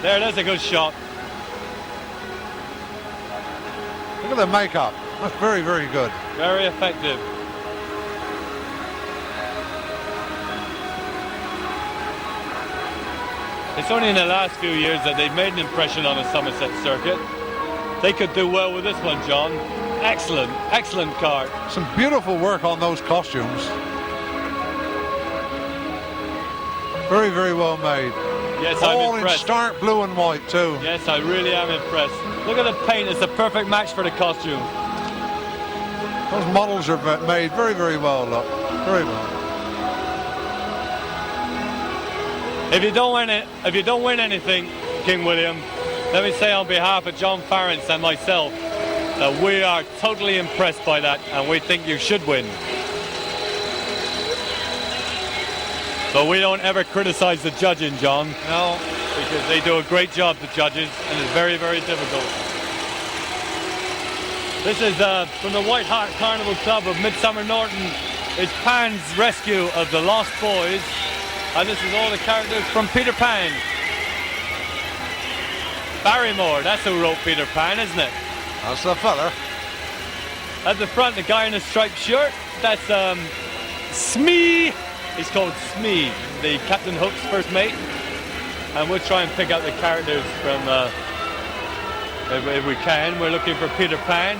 There's a good shot. Look at the makeup. That's very, very good. Very effective. It's only in the last few years that they've made an impression on the Somerset circuit. They could do well with this one, John. Excellent cart. Some beautiful work on those costumes. Very, very well made. Yes, I'm All impressed. in stark blue and white too. Yes, I really am impressed. Look at the paint. It's a perfect match for the costume. Those models are made very, very well. Look, very well. If you don't win anything, King William, let me say on behalf of John Farrance and myself that we are totally impressed by that, and we think you should win. But we don't ever criticize the judging, John. No. Because they do a great job, the judges, and it's very, very difficult. This is from the White Hart Carnival Club of Midsummer Norton. It's Pan's rescue of the Lost Boys. And this is all the characters from Peter Pan. Barrymore, that's who wrote Peter Pan, isn't it? That's the fella. At the front, the guy in a striped shirt, that's Smee. He's called Smee, the Captain Hook's first mate. And we'll try and pick out the characters from, if we can. We're looking for Peter Pan.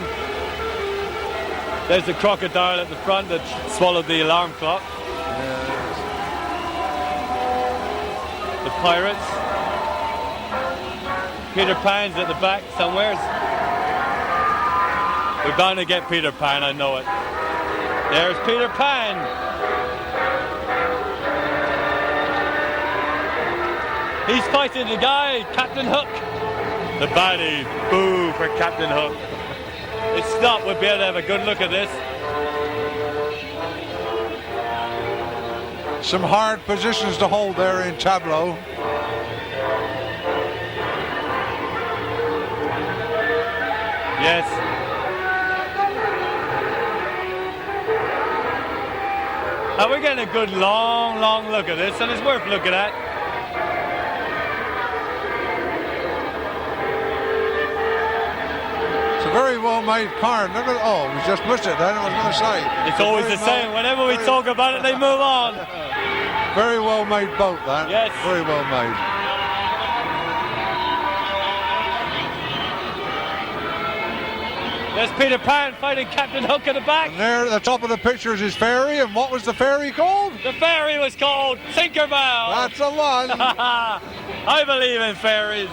There's the crocodile at the front that swallowed the alarm clock. The pirates. Peter Pan's at the back somewhere. We're bound to get Peter Pan, I know it. There's Peter Pan. He's fighting the guy, Captain Hook. The baddie. Boo for Captain Hook. It's stopped. We'll be able to have a good look at this. Some hard positions to hold there in Tableau. Yes. And we're getting a good long look at this, and it's worth looking at. It's a very well made card. Look at, oh, we just missed it then, I was going to say. It's always the same. Whenever we talk about it, they move on. Very well made boat, that. Yes. Very well made. There's Peter Pan fighting Captain Hook at the back. And there at the top of the picture is his ferry, and what was the ferry called? The ferry was called Tinkerbell. That's the one. I believe in fairies.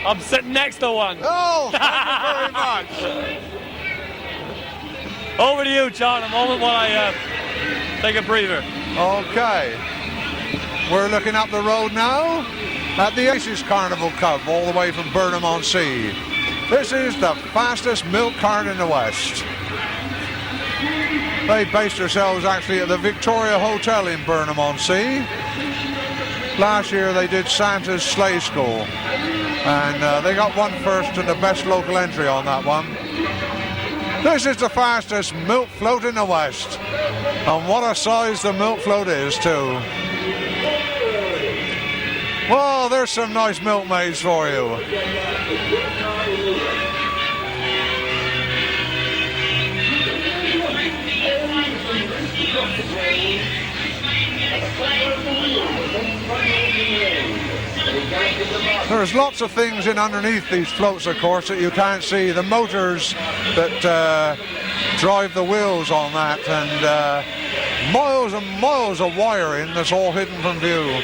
I'm sitting next to one. Oh, thank you very much. Over to you, John, a moment while I take a breather. Okay. We're looking up the road now at the Aces Carnival Club, all the way from Burnham-on-Sea. This is the fastest milk cart in the West. They based themselves actually at the Victoria Hotel in Burnham-on-Sea. Last year they did Santa's Sleigh School, and they got one first and the best local entry on that one. This is the fastest milk float in the West, and what a size the milk float is too. Well, there's some nice milkmaids for you. There's lots of things in underneath these floats, of course, that you can't see. The motors that drive the wheels on that, and miles and miles of wiring that's all hidden from view.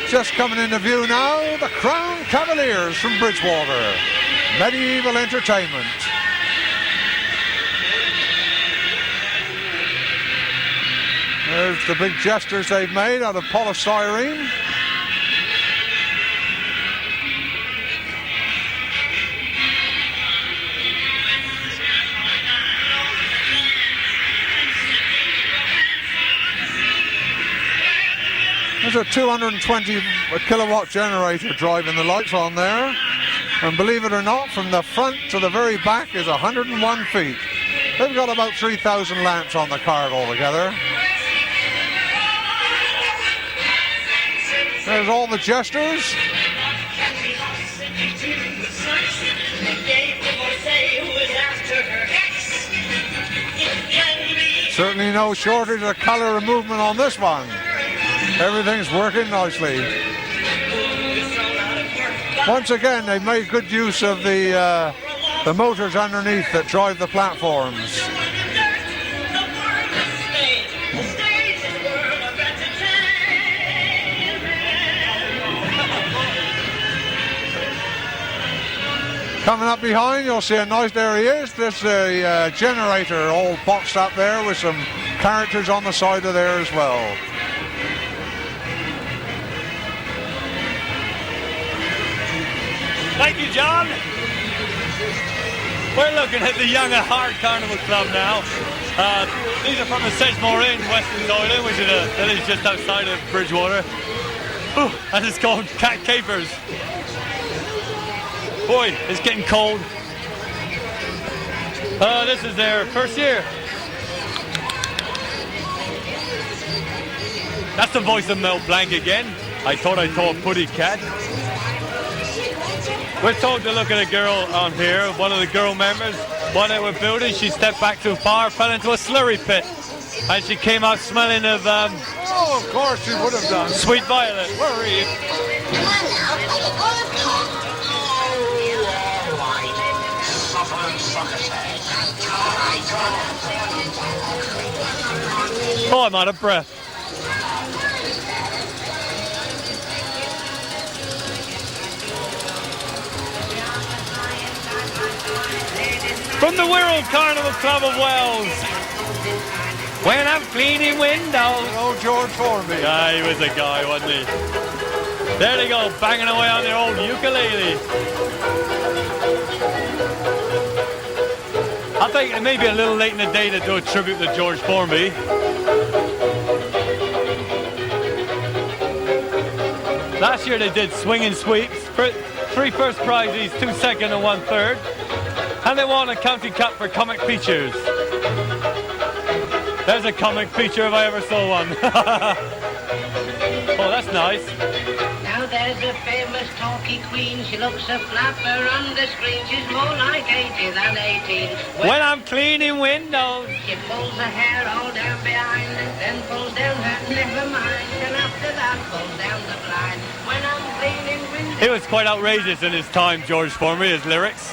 Just coming into view now, the Crown Cavaliers from Bridgewater. Medieval entertainment. There's the big jesters they've made out of polystyrene. There's a 220 kilowatt generator driving the lights on there. And believe it or not, from the front to the very back is 101 feet. They've got about 3,000 lamps on the cart altogether. There's all the jesters. Certainly no shortage of colour and movement on this one. Everything's working nicely. Once again, they've made good use of the motors underneath that drive the platforms. Coming up behind, you'll see a nice, there he is. There's a generator all boxed up there with some characters on the side of there as well. Thank you, John. We're looking at the Young at Heart Carnival Club now. These are from the Sedgemoor Inn, Western Island, which is a village just outside of Bridgewater. Ooh, and it's called Cat Capers. Boy, it's getting cold. This is their first year. That's the voice of Mel Blanc again. I thought I saw a putty cat. We're told to look at a girl on here, one of the girl members. While they were building, she stepped back too far, fell into a slurry pit. And she came out smelling of... oh, of course she would have done. Sweet violet. Worry. Oh, I'm out of breath. From the Wirral Carnival Club of Wells. When I'm cleaning windows. Oh, George Formby. Yeah, he was a guy, wasn't he? There they go, banging away on their old ukulele. I think it may be a little late in the day to do a tribute to George Formby. Last year they did swinging sweeps. 3 first prizes, 2 second and 1 third. And they won a county cup for comic features. There's a comic feature if I ever saw one. Oh, that's nice. Now there's a famous talkie queen. She looks a flapper on the screen. She's more like 80 than 18. When I'm cleaning windows. She pulls her hair all down behind, then pulls down her never mind, and after that pulls down the blind. When I'm cleaning windows. It was quite outrageous in his time, George Formby, his lyrics.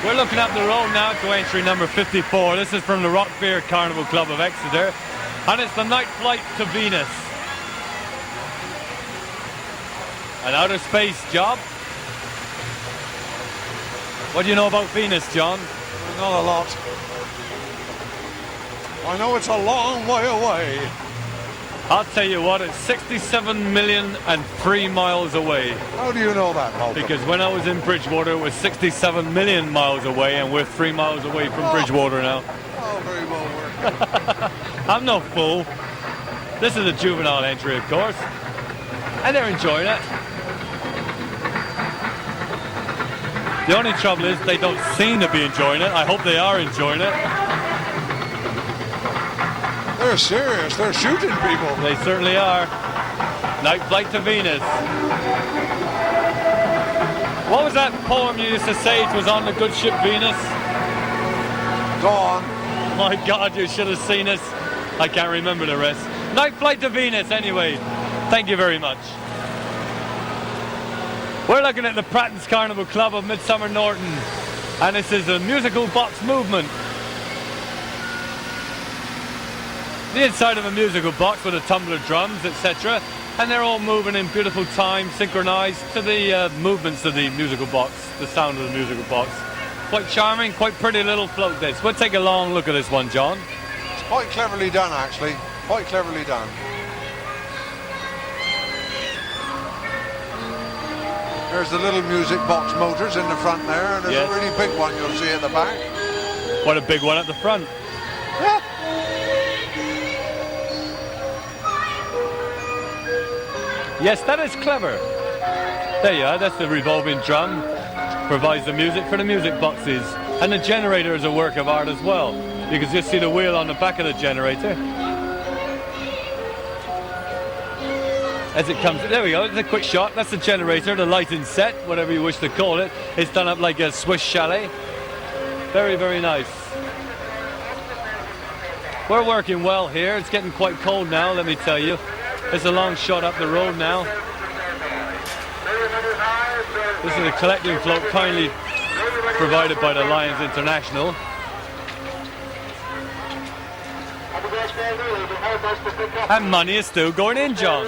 We're looking up the road now to entry number 54. This is from the Rock Beer Carnival Club of Exeter, and it's the night flight to Venus. An outer space job. What do you know about Venus, John? Not a lot. I know it's a long way away. I'll tell you what, it's 67,000,003 miles away. How do you know that, Malcolm? Because when I was in Bridgewater, it was 67 million miles away, and we're 3 miles away from Bridgewater now. Oh, very well worked. I'm no fool. This is a juvenile entry, of course. And they're enjoying it. The only trouble is they don't seem to be enjoying it. I hope they are enjoying it. They're serious. They're shooting people. They certainly are. Night flight to Venus. What was that poem you used to say it was on the good ship Venus? Go on. My God, you should have seen it. I can't remember the rest. Night flight to Venus, anyway. Thank you very much. We're looking at the Pratton's Carnival Club of Midsummer Norton, and this is a musical box movement. The inside of a musical box with a tumbler drums, etc. And they're all moving in beautiful time, synchronized to the movements of the musical box, the sound of the musical box. Quite charming, quite pretty little float this. We'll take a long look at this one, John. It's quite cleverly done, actually. Quite cleverly done. There's the little music box motors in the front there, and there's a really big one you'll see at the back. What a big one at the front. Yes, that is clever. There you are, that's the revolving drum. Provides the music for the music boxes. And the generator is a work of art as well. You can just see the wheel on the back of the generator. As it comes, there we go, it's a quick shot. That's the generator, the lighting set, whatever you wish to call it. It's done up like a Swiss chalet. Very, very nice. We're working well here. It's getting quite cold now, let me tell you. It's a long shot up the road now. This is a collecting float kindly provided by the Lions International. And money is still going in, John.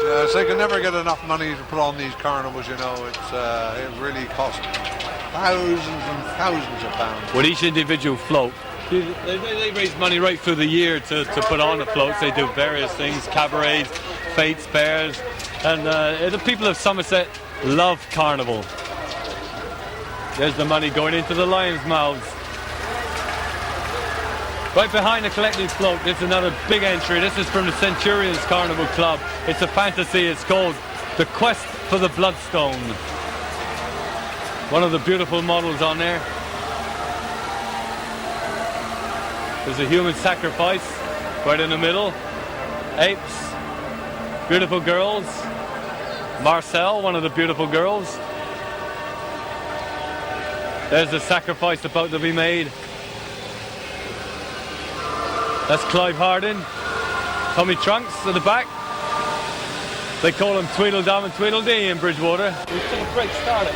Yes, they can never get enough money to put on these carnivals, you know. It really costs thousands and thousands of pounds. With each individual float. They raise money right through the year to put on the floats. They do various things, cabarets, fetes, fairs, and the people of Somerset love carnival. There's the money going into the lions' mouths. Right behind the collecting float, there's another big entry. This is from the Centurions Carnival Club. It's a fantasy. It's called The Quest for the Bloodstone. One of the beautiful models on there. There's a human sacrifice right in the middle. Apes, beautiful girls. Marcel, one of the beautiful girls. There's the sacrifice about to be made. That's Clive Hardin. Tommy Trunks at the back. They call him Tweedledum and Tweedledee in Bridgewater. We've seen a great start.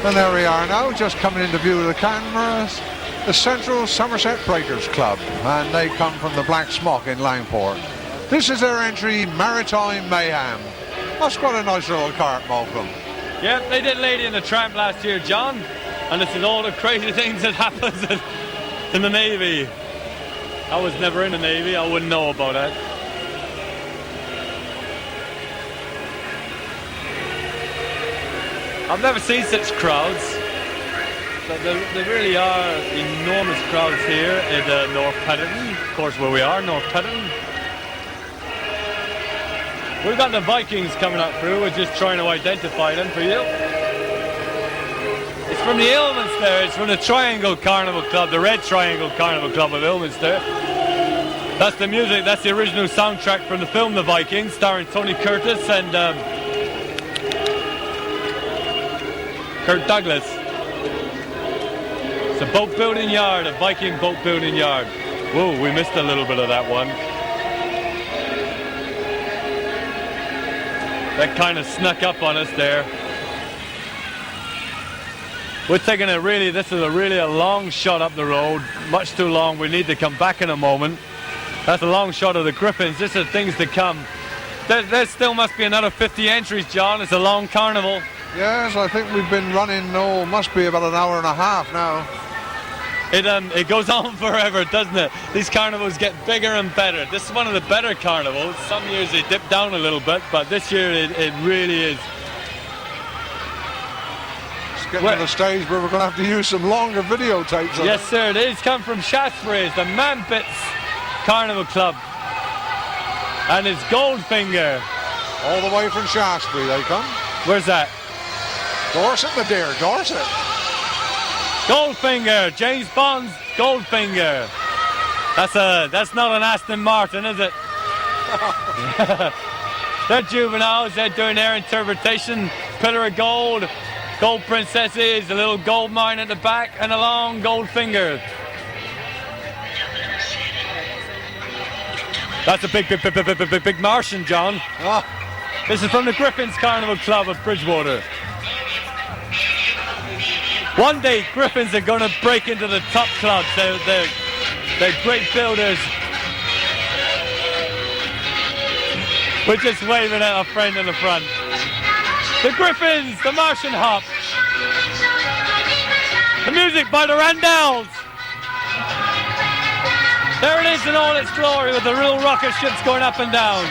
And there we are now, just coming into view of the cameras. The Central Somerset Breakers Club, and they come from the Black Smock in Langport. This is their entry, Maritime Mayhem. That's quite a nice little cart, Malcolm. Yeah, they did Lady in the Tramp last year, John. And this is all the crazy things that happens in the Navy. I was never in the Navy, I wouldn't know about that. I've never seen such crowds. But there really are enormous crowds here at North Petherton, of course where we are, North Petherton. We've got the Vikings coming up through, we're just trying to identify them for you. It's from the Ilminster, it's from the Triangle Carnival Club, the Red Triangle Carnival Club of Ilminster. That's the music, that's the original soundtrack from the film The Vikings, starring Tony Curtis and Kirk Douglas. It's a boat building yard, a Viking boat building yard. Whoa, we missed a little bit of that one. That kind of snuck up on us there. We're taking this is a long shot up the road, much too long. We need to come back in a moment. That's a long shot of the Griffins. This is things to come. There still must be another 50 entries, John. It's a long carnival. Yes, I think we've been running, must be about an hour and a half now. It goes on forever, doesn't it? These carnivals get bigger and better. This is one of the better carnivals. Some years they dip down a little bit, but this year it really is. It's getting to the stage where we're going to have to use some longer videotapes. Yes, sir, it is. Come from Shaftesbury, the Manpits Carnival Club. And it's Goldfinger. All the way from Shaftesbury they come. Where's that? Dorset, my dear, Dorset. Goldfinger, James Bond's Goldfinger. That's not an Aston Martin, is it? They're juveniles, they're doing their interpretation. Pillar of gold, gold princesses, a little gold mine at the back, and a long Goldfinger. That's a big Martian, John. Oh. This is from the Griffins Carnival Club of Bridgewater. One day, Griffins are going to break into the top clubs. They're great builders. We're just waving at our friend in the front. The Griffins, the Martian Hop. The music by the Randells. There it is in all its glory with the real rocket ships going up and down.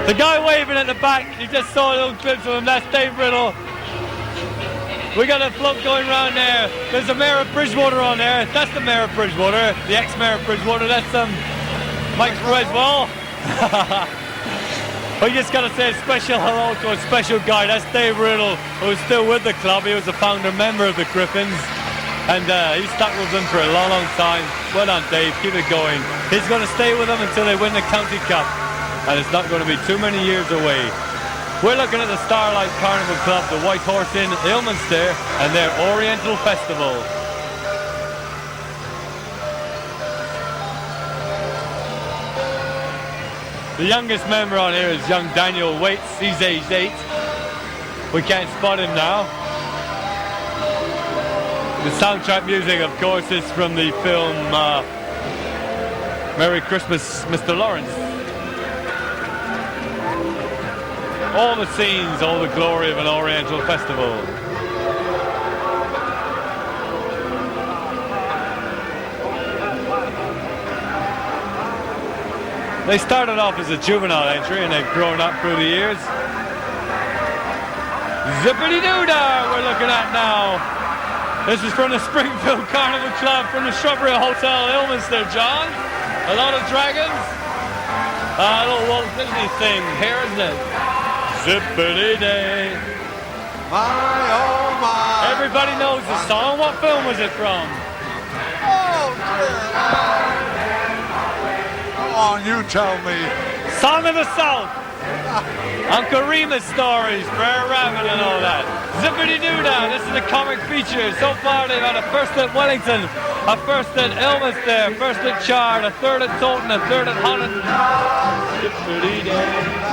The guy waving at the back, you just saw little clips of him, that's Dave Riddle. We got a float going around there. There's the Mayor of Bridgewater on there. That's the Mayor of Bridgewater, the ex-Mayor of Bridgewater. That's Mike Creswell. We just got to say a special hello to a special guy. That's Dave Riddle, who's still with the club. He was a founder member of the Griffins. And he's stuck with them for a long, long time. Well done, Dave. Keep it going. He's going to stay with them until they win the County Cup. And it's not going to be too many years away. We're looking at the Starlight Carnival Club, the White Horse Inn, Ilminster, and their Oriental Festival. The youngest member on here is young Daniel Waits. He's aged 8. We can't spot him now. The soundtrack music, of course, is from the film Merry Christmas, Mr. Lawrence. All the scenes, all the glory of an Oriental festival. They started off as a juvenile entry and they've grown up through the years. Zippity-doo-dah we're looking at now. This is from the Springfield Carnival Club from the Shrubbery Hotel, Ilminster, John. A lot of dragons. A little Walt Disney thing here, isn't it? Zippity-day. My, oh my. Everybody knows the song. What film was it from? Oh, dear. Come on, you tell me. Song of the South. Uncle Remus stories, Brer Rabbit and all that. Zippity-doo-dah, this is the comic feature. So far they've had a first at Wellington, a first at Ilminster, first at Chard, a third at Tolton, a third at Holland. Zippity-day.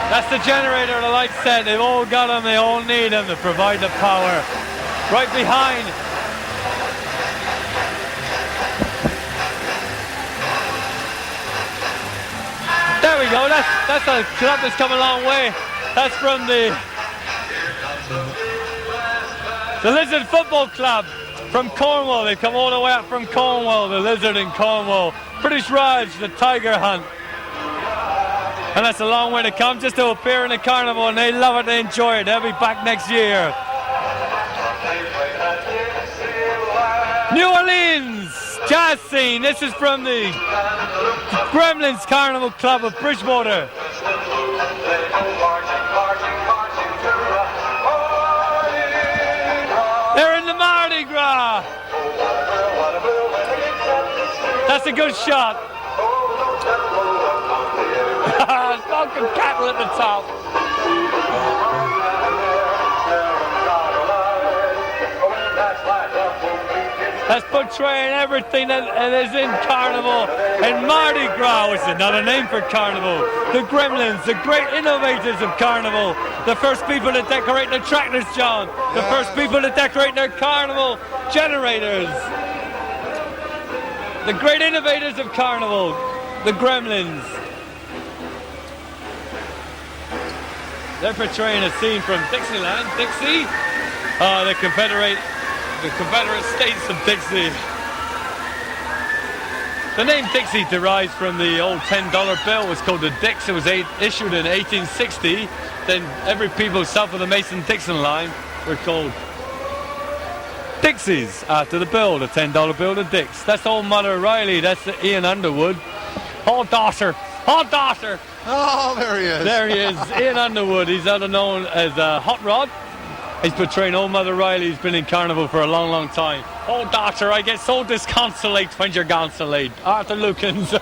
That's the generator, the light set. They've all got them, they all need them to provide the power. Right behind. There we go, that's a club that's come a long way. That's from the Lizard Football Club from Cornwall. They've come all the way up from Cornwall, the Lizard in Cornwall. British Raj, the Tiger Hunt. And that's a long way to come just to appear in the carnival, and they love it, they enjoy it. They'll be back next year. New Orleans jazz scene. This is from the Gremlins Carnival Club of Bridgewater. They're in the Mardi Gras. That's a good shot. Falcon cattle at the top. That's portraying everything that is in Carnival and Mardi Gras, which is another name for Carnival. The Gremlins, the great innovators of Carnival, the first people to decorate their tractors, John, the first people to decorate their Carnival generators. The great innovators of Carnival, the Gremlins. They're portraying a scene from Dixieland, Dixie, the Confederate States of Dixie. The name Dixie derives from the old $10 bill. It was called the Dix. It was issued in 1860. Then every people south of the Mason-Dixon line were called Dixies after the bill, the $10 bill, the Dix. That's old Mother Riley. That's the Ian Underwood. Oh, daughter. Oh, daughter. Oh, there he is. There he is, Ian Underwood. He's other known as Hot Rod. He's portraying old Mother Riley. He's been in Carnival for a long, long time. Oh, daughter, I get so disconsolate when you're gone so late. Arthur Lukens,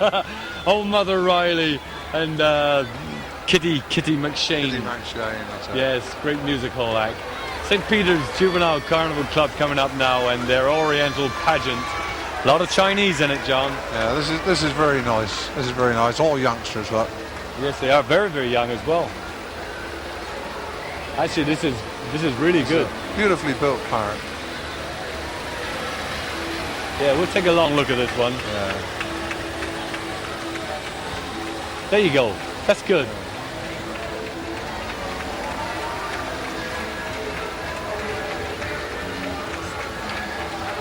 old Mother Riley, and Kitty McShane. Kitty McShane, that's it. Yes, great music hall act. St. Peter's Juvenile Carnival Club coming up now, and their Oriental pageant. A lot of Chinese in it, John. Yeah, this is very nice. This is very nice. All youngsters, look. Yes, they are very, very young as well. Actually, this is really good. Beautifully built park. Yeah, we'll take a long look at this one. Yeah. There you go. That's good.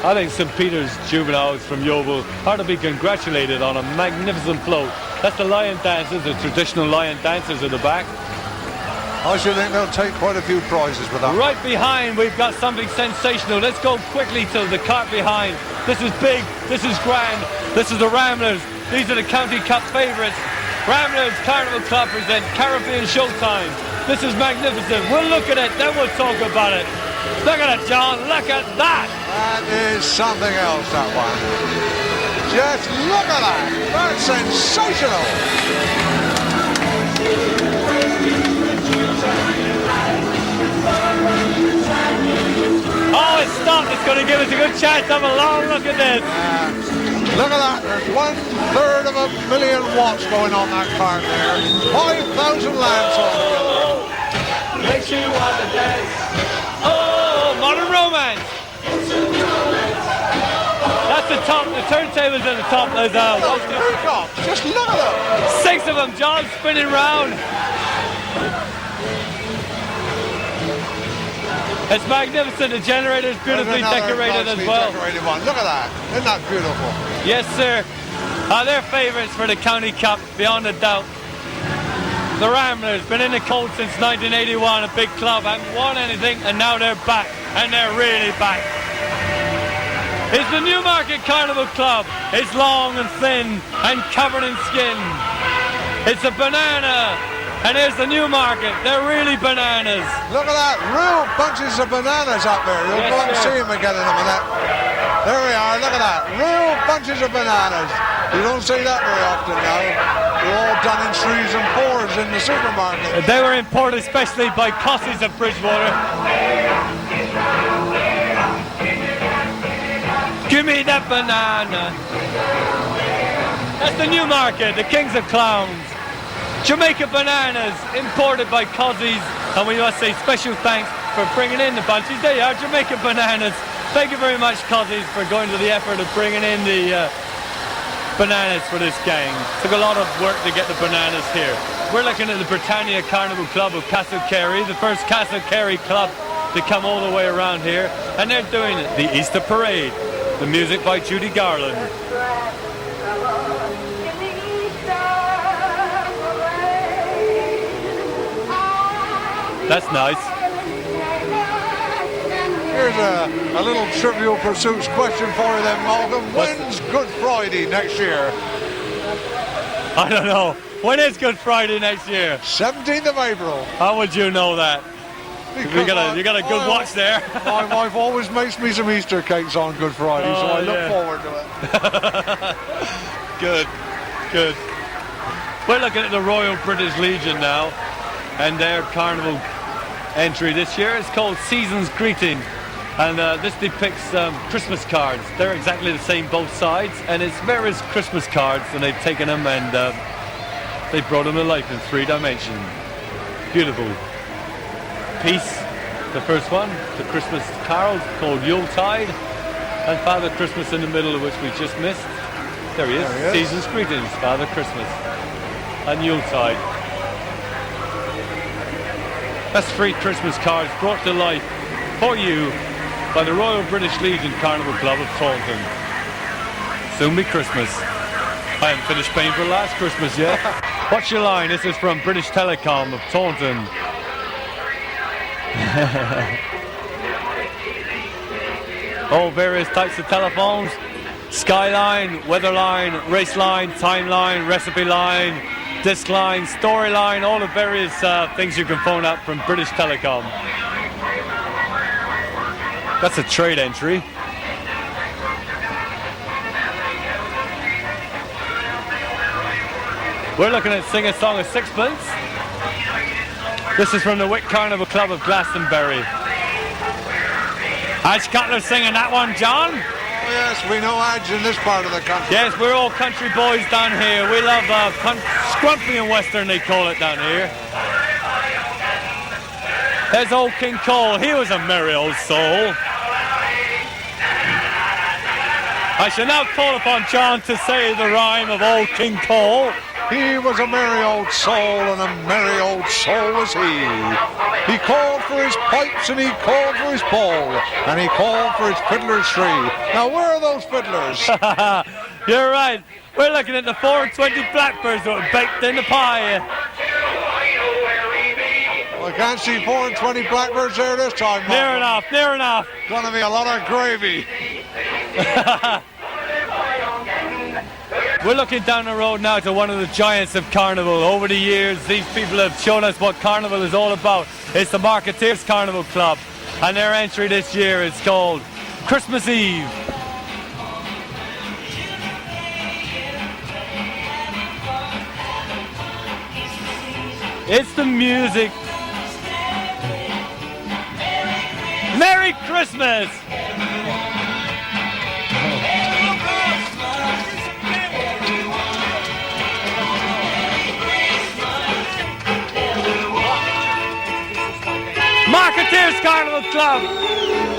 I think St. Peter's juveniles from Yeovil are to be congratulated on a magnificent float. That's the lion dancers, the traditional lion dancers at the back. I should think they'll take quite a few prizes with that. Right behind, we've got something sensational. Let's go quickly to the cart behind. This is big, this is grand, this is the Ramblers. These are the County Cup favourites. Ramblers Carnival Club present Caribbean Showtime. This is magnificent. We'll look at it, then we'll talk about it. Look at it, John, look at that. That is something else, that one. Just look at that. That's sensational. Oh, it's stopped. It's going to give us a good chance to have a long look at this. Look at that. There's 1/3 of a million watts going on that cart there. 5,000 lamps altogether. Makes you want to dance. Oh, Modern Romance. That's the top. The turntables at the top. There's Just look at them. 6 of them, John, spinning round. It's magnificent. The generator's beautifully decorated as well. Decorated one. Look at that. Isn't that beautiful? Yes, sir. They're favourites for the County Cup, beyond a doubt. The Ramblers, been in the cold since 1981, a big club, haven't won anything, and now they're back, and they're really back. It's the Newmarket Carnival Club. It's long and thin and covered in skin. It's a banana. And here's the Newmarket. They're really bananas. Look at that. Real bunches of bananas up there. You'll go and see them again in a minute. There we are. Look at that. Real bunches of bananas. You don't see that very often now. They're all done in 3s and 4s in the supermarket. They were imported especially by Cossey's of Bridgewater. Give me that banana. That's the Newmarket, the Kings of Clowns. Jamaica bananas, imported by Cossey's, and we must say special thanks for bringing in the bunches. There you are, Jamaica bananas. Thank you very much, Cossey's, for going to the effort of bringing in the bananas for this gang. Took a lot of work to get the bananas here. We're looking at the Britannia Carnival Club of Castlecarey, the first Castlecarey club to come all the way around here, and they're doing the Easter Parade. The music by Judy Garland. That's nice. Here's a little Trivial Pursuits question for you then, Malcolm. When's Good Friday next year? I don't know. When is Good Friday next year? 17th of April. How would you know that? You got a good watch there. My wife always makes me some Easter cakes on Good Friday, so I look forward to it. Good, good. We're looking at the Royal British Legion now, and their carnival entry this year is called Season's Greeting, and this depicts Christmas cards. They're exactly the same both sides, and it's various Christmas cards, and they've taken them and they've brought them to life in 3 dimensions. Beautiful. Peace, the first one, the Christmas carols called Yuletide, and Father Christmas in the middle, of which we just missed. There he is. Season's Greetings, Father Christmas, and Yuletide. That's 3 Christmas cards brought to life for you by the Royal British Legion Carnival Club of Taunton. Soon be Christmas. I haven't finished paying for last Christmas yet. What's your line? This is from British Telecom of Taunton. All various types of telephones: Skyline, Weatherline, Raceline, Timeline, Recipe Line, Disc Line, Storyline, all the various things you can phone up from British Telecom. That's a trade entry. We're looking at Sing a Song of Sixpence. This is from the Wick Carnival Club of Glastonbury. Adge Cutler singing that one, John? Oh yes, we know Adge in this part of the country. Yes, we're all country boys down here. We love Scrumpy and Western, they call it down here. There's old King Cole. He was a merry old soul. I shall now call upon John to say the rhyme of old King Cole. He was a merry old soul, and a merry old soul was he. He called for his pipes, and he called for his ball, and he called for his fiddlers three. Now, where are those fiddlers? You're right. We're looking at the 4 and 20 blackbirds that were baked in the pie. I can't see 4 and 20 blackbirds there this time, Near Malcolm. enough, near enough. Gonna be a lot of gravy. We're looking down the road now to one of the giants of Carnival. Over the years, these people have shown us what Carnival is all about. It's the Marketeers Carnival Club, and their entry this year is called Christmas Eve. It's the music. Merry Christmas! Marketeers Carnival Club.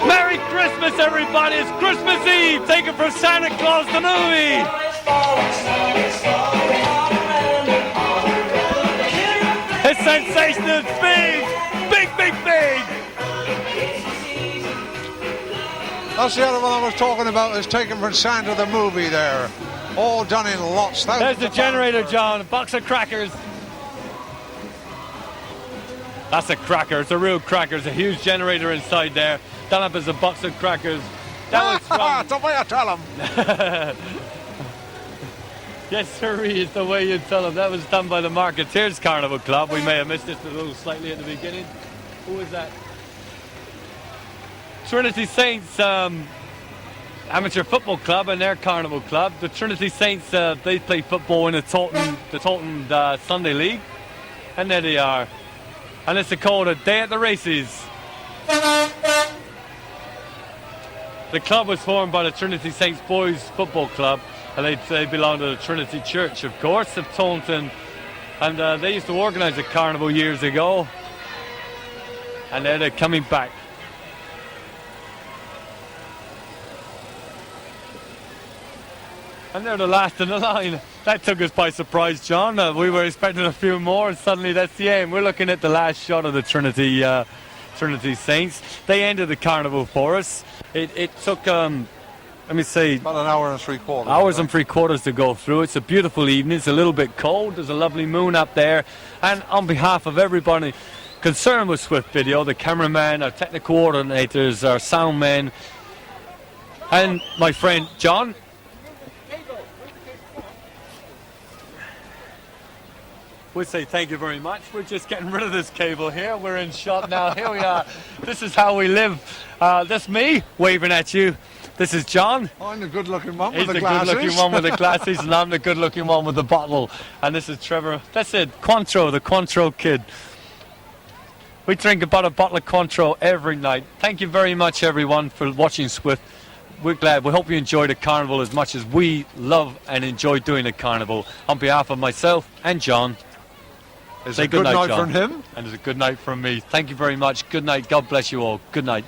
Merry Christmas, everybody. It's Christmas Eve, taken from Santa Claus the movie. It's sensational. It's big. Big, big, big. That's the other one I was talking about, is taken from Santa the movie there. All done in lots. There's the generator, John. A box of crackers. That's a cracker. It's a real cracker. There's a huge generator inside there. Done up as a box of crackers. That was from... That's the way I tell them. Yes, sir, it's the way you tell them. That was done by the Marketeers Carnival Club. We may have missed this a little slightly at the beginning. Who was that? Trinity Saints Amateur Football Club and their Carnival Club. The Trinity Saints, they play football in the Taunton Sunday League. And there they are. And it's called A Day at the Races. The club was formed by the Trinity Saints Boys Football Club, and they belong to the Trinity Church, of course, of Taunton. And they used to organise a carnival years ago, and they're coming back. And they're the last in the line. That took us by surprise, John. We were expecting a few more, and suddenly that's the aim. We're looking at the last shot of the Trinity Saints. They ended the carnival for us. It took, let me say, About an hour and 3/4. hours and 3/4 to go through. It's a beautiful evening. It's a little bit cold. There's a lovely moon up there. And on behalf of everybody concerned with Swift Video, the cameraman, our technical coordinators, our sound men, and my friend John, we'll say thank you very much. We're just getting rid of this cable here. We're in shot now. Here we are. This is how we live. That's me waving at you. This is John. I'm the good-looking one with He's the the glasses. good-looking one with the glasses, and I'm the good-looking one with the bottle. And this is Trevor. That's it, Cointreau, the Cointreau kid. We drink about a bottle of Cointreau every night. Thank you very much, everyone, for watching Swift. We're glad. We hope you enjoy the carnival as much as we love and enjoy doing the carnival. On behalf of myself and John, It's say a good night John. from him. And it's a good night from me. Thank you very much. Good night. God bless you all. Good night.